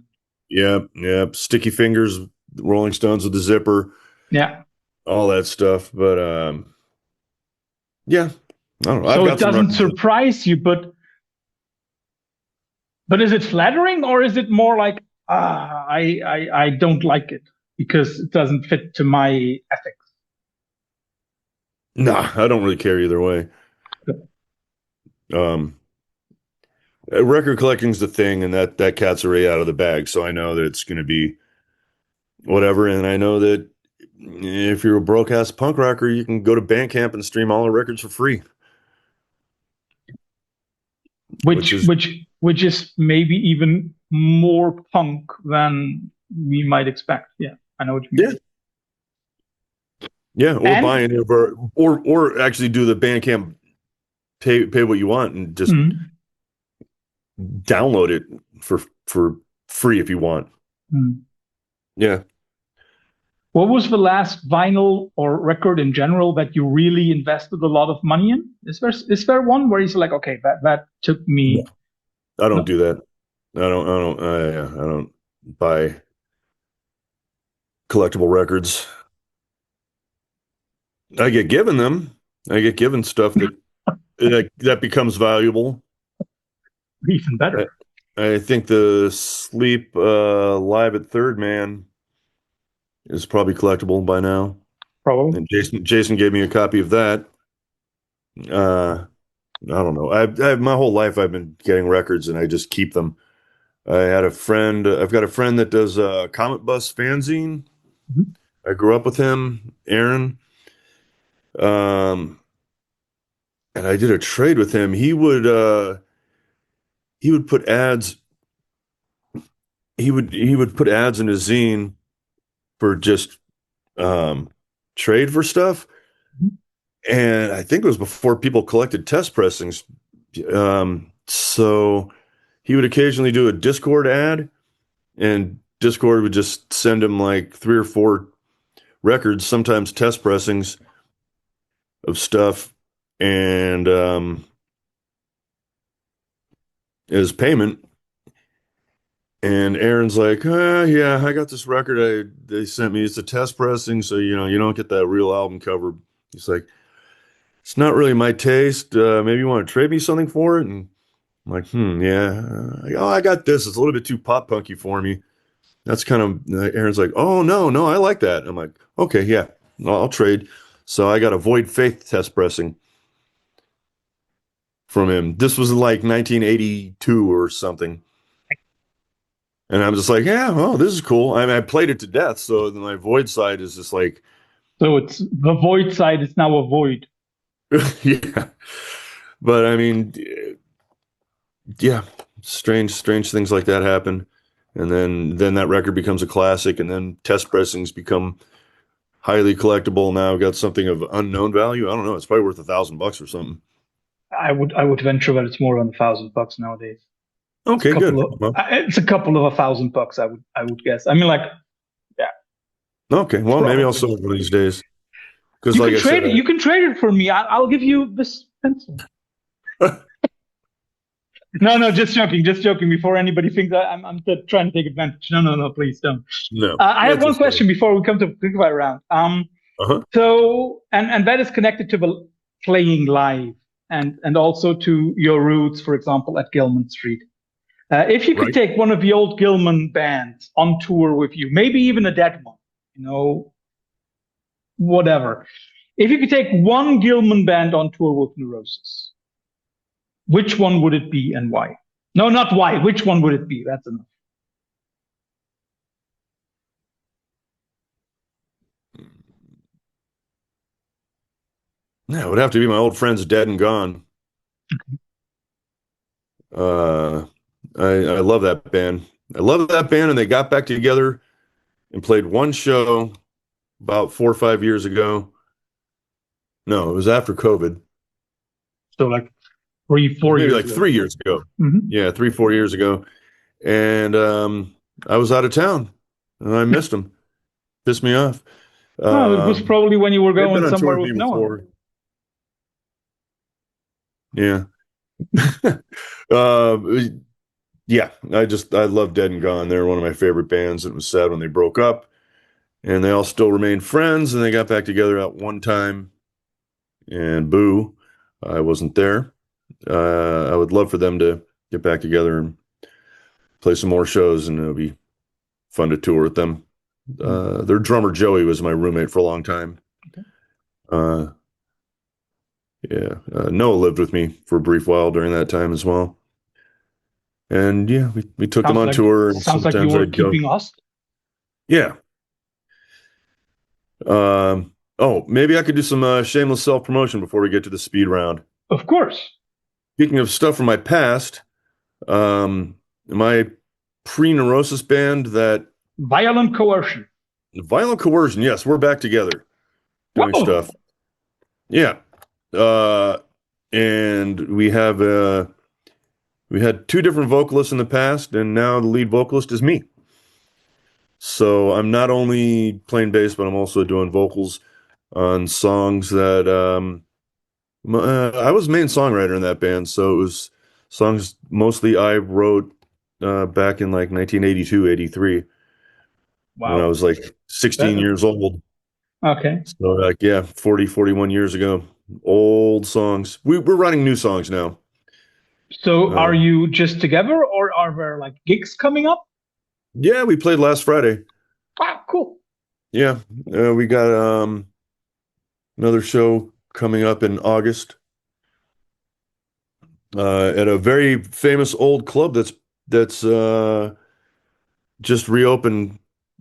yeah, Sticky Fingers, Rolling Stones with the zipper, Yeah. all that stuff. But yeah, I don't know. I've So it got some doesn't records. surprise you, but is it flattering or is it more like, I don't like it because it doesn't fit to my ethics? Nah, I don't really care either way. Um, record collecting's the thing, and that cat's already out of the bag. So I know that it's going to be whatever, and I know that if you're a broke ass punk rocker, you can go to Bandcamp and stream all the records for free, which is Which is maybe even more punk than we might expect. Yeah, I know what you mean. yeah, yeah, or buy And any of our, or actually do the Bandcamp pay what you want and just mm, download it for free if you want. mm. Yeah. What was the last vinyl or record in general that you really invested a lot of money in? Is there one where he's like, okay, that took No, me I don't no, do that. I don't buy collectible records. I get given them. I get given stuff that becomes valuable. even I, better, I think the Sleep Live at Third Man is probably collectible by now. probably. And Jason gave me a copy of that. I don't know. I've my whole life I've been getting records and I just keep them. I've got a friend that does Comet Bus fanzine. Mhm. I grew up with him, Aaron. Um, and I did a trade with him. He would put ads. He would put ads in his zine for just um, trade for stuff. And I think it was before people collected test pressings. So he would occasionally do a Discord ad, and Discord would just send him like three or four records, sometimes test pressings of stuff, and as payment. And Aaron's like, yeah, I got this record they sent me. It's a test pressing, so you don't get that real album cover. He's like, it's not really my taste. Maybe you want to trade me something for it? And I'm like, yeah. Oh, I got this. It's a little bit too pop punky for me. That's kind of Aaron's like, oh no, I like that. I'm like, okay, yeah, I'll trade. So I got a Void Faith test pressing from him. This was like 1982 or something. And I'm just like, yeah, oh, this is cool. I mean, I played it to death. So my Void side is just like, So it's the void side is now a void. yeah. But I mean, yeah, strange things like that happen. And then that record becomes a classic, and then test pressings become highly collectible. Now got something of unknown value. I don't know. It's probably worth $1,000 or something. I would venture that it's more than $1,000 nowadays. It's a Okay, couple good. of Well, it's a couple of $1,000. I would guess. I mean, like, yeah, okay, well, maybe I'll probably. sell it one of these days. Because, like I said, You can trade it for me. I'll give you this pencil. No, no, just joking, just joking. Before anybody thinks that I'm trying to take advantage. No, no, no, please don't. no, I have that's one just question before we come to quickfire round. uh-huh. So and that is connected to the playing live and also to your roots, for example, at Gilman Street. If you could Right. take one of the old Gilman bands on tour with you, maybe even a dead one, whatever. If you could take one Gilman band on tour with Neurosis, which one would it be and why? No, not why. Which one would it be? That's enough. Yeah, it would have to be my old friends Dead and Gone. Uh, I love that band. I love that band, and they got back together and played one show about 4 or 5 years ago. No, it was after COVID. So like three, four Maybe years like ago. 3 years ago. Mm-hmm. Yeah, 3, 4 years ago. And I was out of town, and I missed them. Pissed me off. Oh, it was Um, probably when you were they've been going on tour somewhere with me with no one. before. Yeah. uh, yeah, I love Dead and Gone. They're one of my favorite bands. It was sad when they broke up, and they all still remained friends, and they got back together at one time. And boo, I wasn't there. I would love for them to get back together and play some more shows, and it'll be fun to tour with them. Their drummer Joey was my roommate for a long time. Okay. Uh, Yeah, Noah lived with me for a brief while during that time as well. And yeah, we took them Sounds on like tour, and sounds like you sometimes were I'd go. keeping us. Yeah. Oh, maybe I could do some shameless self-promotion before we get to the speed round. Of course. Speaking of stuff from my past, my pre-Neurosis band, that Violent coercion. Violent Coercion, yes, we're back together doing Whoa. stuff. Yeah. Uh, and we had two different vocalists in the past, and now the lead vocalist is me. So I'm not only playing bass, but I'm also doing vocals on songs that I was main songwriter in that band, so it was songs mostly I wrote back in like 1982, 83 when I Wow. was like 16 That, years old. okay. So like yeah, 40, 41 years ago. Old songs. We're writing new songs now. So are Um, you just together or are there like gigs coming up? yeah, we played last Friday. Wow, cool. Yeah, we got another show coming up in August at a very famous old club that's just reopened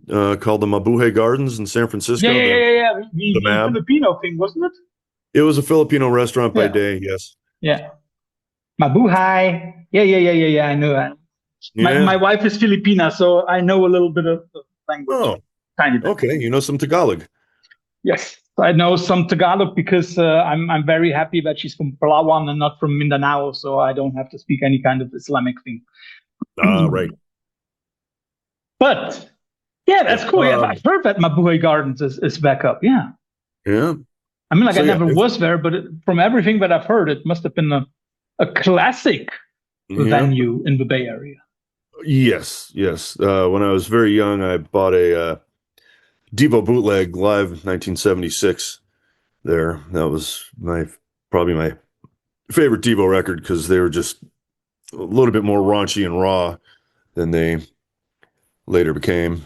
called the Mabuhay Gardens in San Yeah, Francisco. yeah, yeah, yeah, yeah. The The MAB. Filipino thing, wasn't it? It was a Filipino restaurant by Yeah. day. Yes. Yeah. Mabuhay. Yeah, yeah, yeah, yeah, yeah. I know that. My Yeah. wife is Filipina, so I know a little bit of the language, Oh, tiny bit. okay. You know some Tagalog. Yes, I know some Tagalog because I'm very happy that she's from Palawan and not from Mindanao, so I don't have to speak any kind of Islamic thing. Ah, right. But yeah, Yeah. that's cool. Yeah, I've heard that Mabuhay Gardens is back up. Yeah, Yeah. I mean, like I So yeah. never was there, but from everything that I've heard, it must have been a classic Yeah. venue in the Bay Area. Yes. Yes. When I was very young, I bought a Devo bootleg live 1976 there. That was my probably my favorite Devo record because they were just a little bit more raunchy and raw than they later became.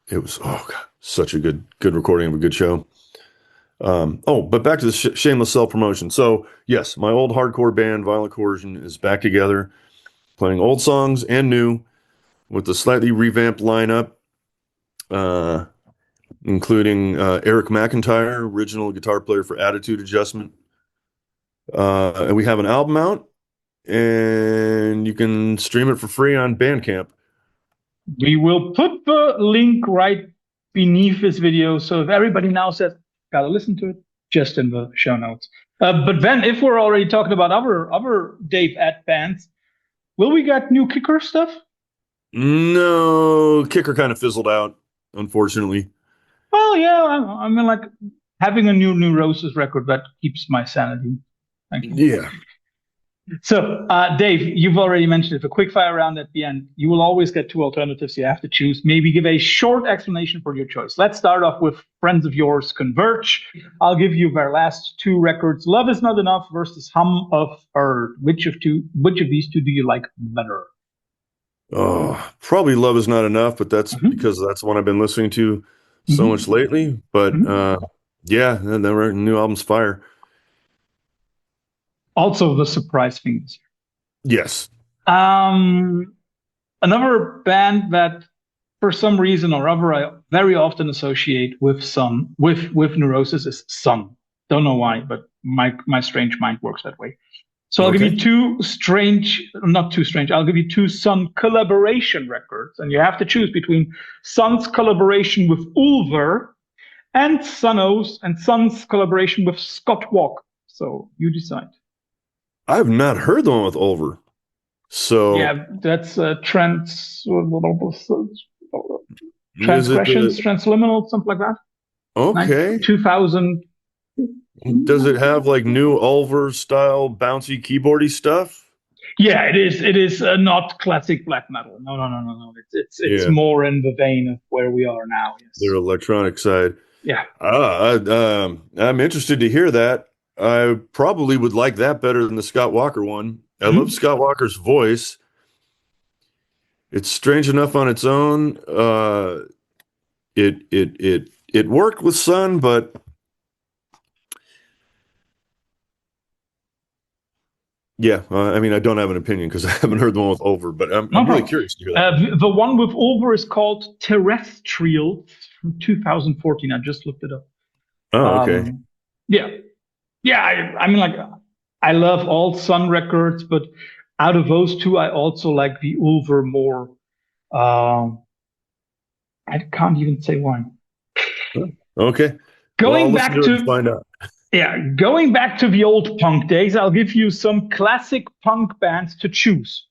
It was oh god, such a good recording of a good show. But back to the shameless self promotion. So yes, my old hardcore band Violent Coercion is back together, playing old songs and new with a slightly revamped lineup, uh, including Eric McIntyre, original guitar player for Attitude Adjustment. And we have an album out, and you can stream it for free on Bandcamp. We will put the link right beneath this video, so if everybody now says gotta listen to it, just in the show notes. But then, if we're already talking about other Dave at bands, will we get new Kicker stuff? No, Kicker kind of fizzled out, unfortunately. Well, yeah, I mean, like having a new Neurosis record that keeps my sanity. Thank you. Yeah. So, Dave, you've already mentioned it. A quick fire round at the end. You will always get two alternatives. You have to choose. Maybe give a short explanation for your choice. Let's start off with friends of yours, Converge. I'll give you their last two records. Love is Not Enough versus Hum of Earth. Which of these two do you like better? Oh, probably Love Is Not Enough, but that's Mhm, because that's one I've been listening to so much mhm, lately. But mhm. yeah, the new album's fire. Also, the surprise things. Yes. Um, Another band that for some reason or other I very often associate with with Neurosis is Sun. Don't know why, but my strange mind works that way. So I'll give Okay. you two strange, not too strange. I'll give you two Sun collaboration records, and you have to choose between Sun's collaboration with Ulver and Sun's collaboration with Scott Walker. So you decide. I've not heard the one with Ulver. So Yeah, that's is it transgressions, the transliminal, something like that. okay? 2000. Does it have like new Ulver style bouncy keyboardy stuff? Yeah, it is. It is not classic black metal. No, no, no, no, no. It's Yeah, more in the vein of where we are now. their Yes. electronic side. Yeah. I'm interested to hear that. I probably would like that better than the Scott Walker one. I love Mhm. Scott Walker's voice. It's strange enough on its own. It, it, it, it, it worked with Sun, but Yeah, I mean, I don't have an opinion because I haven't heard the one with over, but No I'm really problem. curious to hear that one. The one with over is called Terrestrial from 2014. I just looked it up. Oh, okay. Um, yeah, yeah. I mean, like, I love all Sun records, but out of those two, I also like the Ulver more. Um, I can't even say why. Okay. Well, I'll Going listen back to it and to find out. going back to the old punk days, I'll give you some classic punk bands to choose.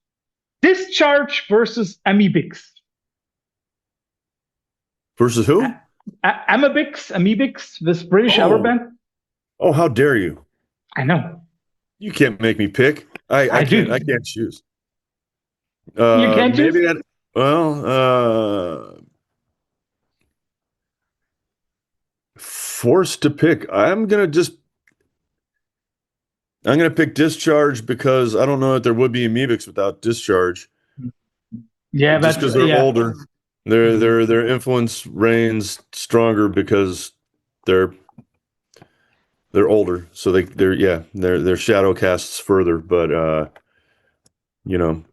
Discharge versus Amebix. Versus who? Amebix, this British hour Oh, band. oh, how dare you? I know. You can't make me pick. I I can't. I do. can't choose. You can't choose? Maybe that. Well, forced to pick. I'm gonna pick Discharge because I don't know that there would be Amoebics without Discharge. Yeah, Just that's because they're yeah. older, their influence reigns stronger because they're they're older. So their shadow casts further. But you know,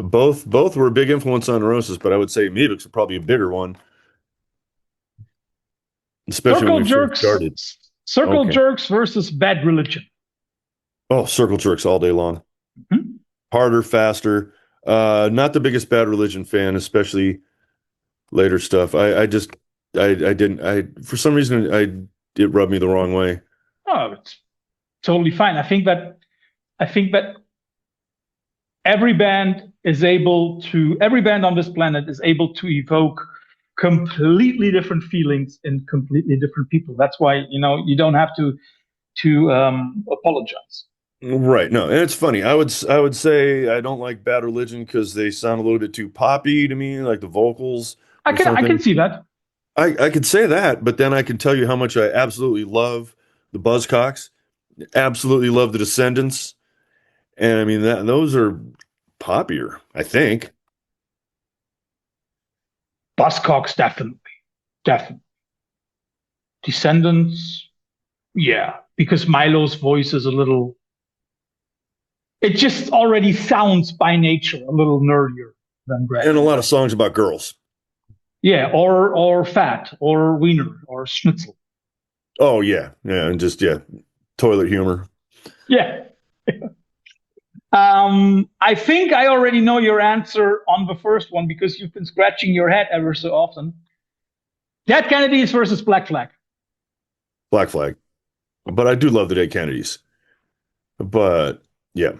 both were a big influence on Neurosis, but I would say Amoebics are probably a bigger one, especially when Circle we first jerks, started. circle Okay. jerks versus bad religion. Oh, circle jerks all day long. Mhm. Harder, faster. Not the biggest Bad Religion fan, especially later stuff. I didn't I for some reason it rubbed me the wrong way. Oh, it's totally fine. I think that every band on this planet is able to evoke completely different feelings in completely different people. That's why you don't have to apologize. Right. No, and it's funny. I would say I don't like Bad Religion because they sound a little bit too poppy to me, like the vocals I or can I can something. see that. I could say that, but then I can tell you how much I absolutely love the Buzzcocks, absolutely love the Descendants, and I mean that those are poppier, I think. Buzzcocks, definitely. Descendants, yeah, because Milo's voice is a little. It just already sounds by nature a little nerdier than Greg. And a lot of songs about girls. Yeah, or fat, or wiener, or schnitzel. Oh yeah, yeah, and just toilet humor. Yeah. I think I already know your answer on the first one because you've been scratching your head ever so often. Dead Kennedys versus Black Flag. Black Flag. But I do love the Dead Kennedys. But yeah,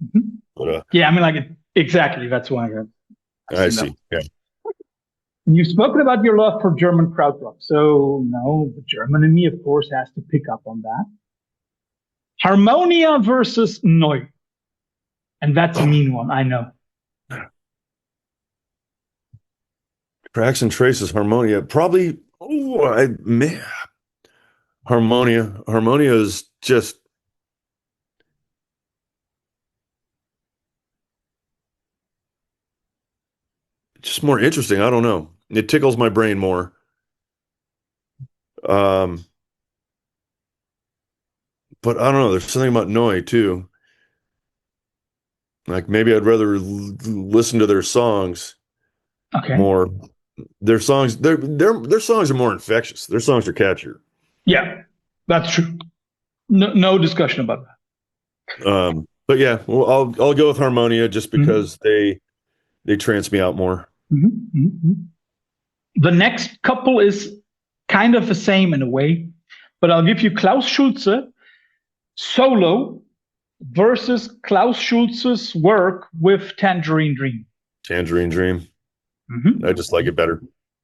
Mhm. but Yeah, I mean, like, exactly. That's why I've I seen that. see. Yeah. You've spoken about your love for German krautrock. So, no, the German in me, of course, has to pick up on that. Harmonia versus Neu. And that's a Oh, mean one, I know. Tracks and Traces, Harmonia. Probably Harmonia. Harmonia is just more interesting. I don't know. It tickles my brain more. Um, but I don't know. There's something about Noi too. Like maybe I'd rather listen to their songs Okay. more. Their songs are more infectious. Their songs are catchier. Yeah, that's true. No discussion about But yeah, well, I'll go with Harmonia just that. Mhm. because they trance me out more. Mhm, mhm, mhm. The next couple is kind of the same in a way, but I'll give you Klaus Schulze solo versus Klaus Schulze's work with Tangerine Dream. Tangerine Dream. I Mhm. just like it better.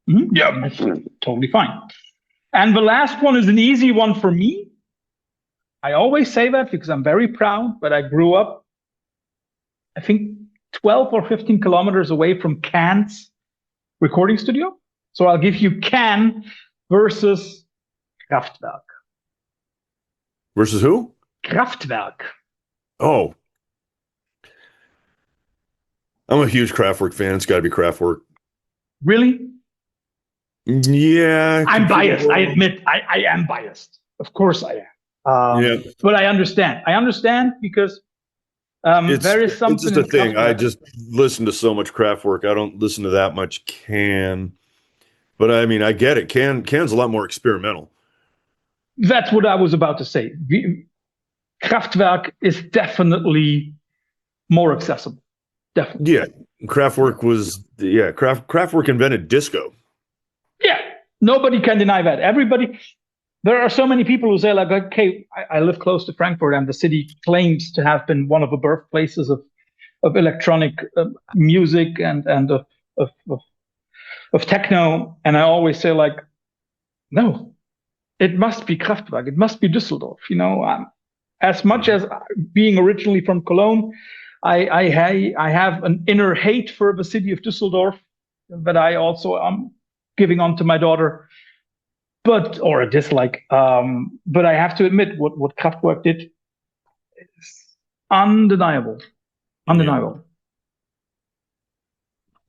Mhm. Yeah, totally fine. And the last one is an easy one for me. I always say that because I'm very proud, but I grew up, I think, 12 or 15 kilometers away from Cannes recording studio. So I'll give you Can versus Kraftwerk. Versus who? Kraftwerk. Oh, I'm a huge Kraftwerk fan. It's got to be Kraftwerk. Really? Yeah, I'm Computer biased. I World. admit I am biased. Of course I am. Yeah, But I understand. I understand because It's There is it's something just a in thing. I Kraftwerk. just listen to so much craft work. I don't listen to that much Can, but I mean, I get it. Can's a lot more experimental. That's what I was about to say. Kraftwerk is definitely more accessible. Definitely. Yeah, Kraftwerk was Kraftwerk invented disco. Yeah, nobody can deny that. Everybody, there are so many people who say, like, okay, I live close to Frankfurt, and the city claims to have been one of the birthplaces of electronic music and of, of, of techno. And I always say, like, no, it must be Kraftwerk. It must be Düsseldorf. As much Mhm. as being originally from Cologne, I have an inner hate for the city of Düsseldorf that I also am giving on to my daughter, but or a dislike. But I have to admit, what Kraftwerk did is undeniable, Yeah. undeniable.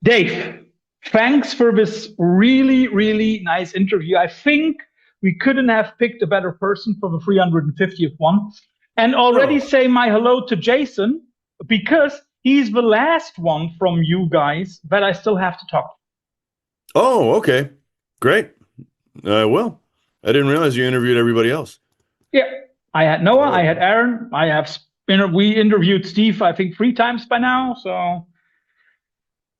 Dave, thanks for this really, really nice interview. I think we couldn't have picked a better person for the 350th one. And already No. say my hello to Jason because he's the last one from you guys that I still have to talk to. Oh, okay. Great. Well, I didn't realize you interviewed everybody else. Yeah, I had Noah, I Oh, had Aaron, we interviewed Steve, I think 3 times by now. So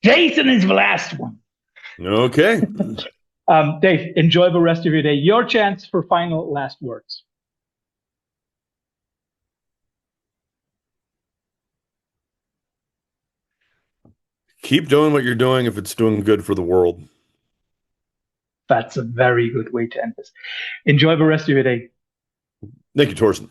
Jason is the last one. okay. Dave, enjoy the rest of your day. Your chance for final last words. Keep doing what you're doing if it's doing good for the world. That's a very good way to end this. Enjoy the rest of your day. Thank you, Torsten.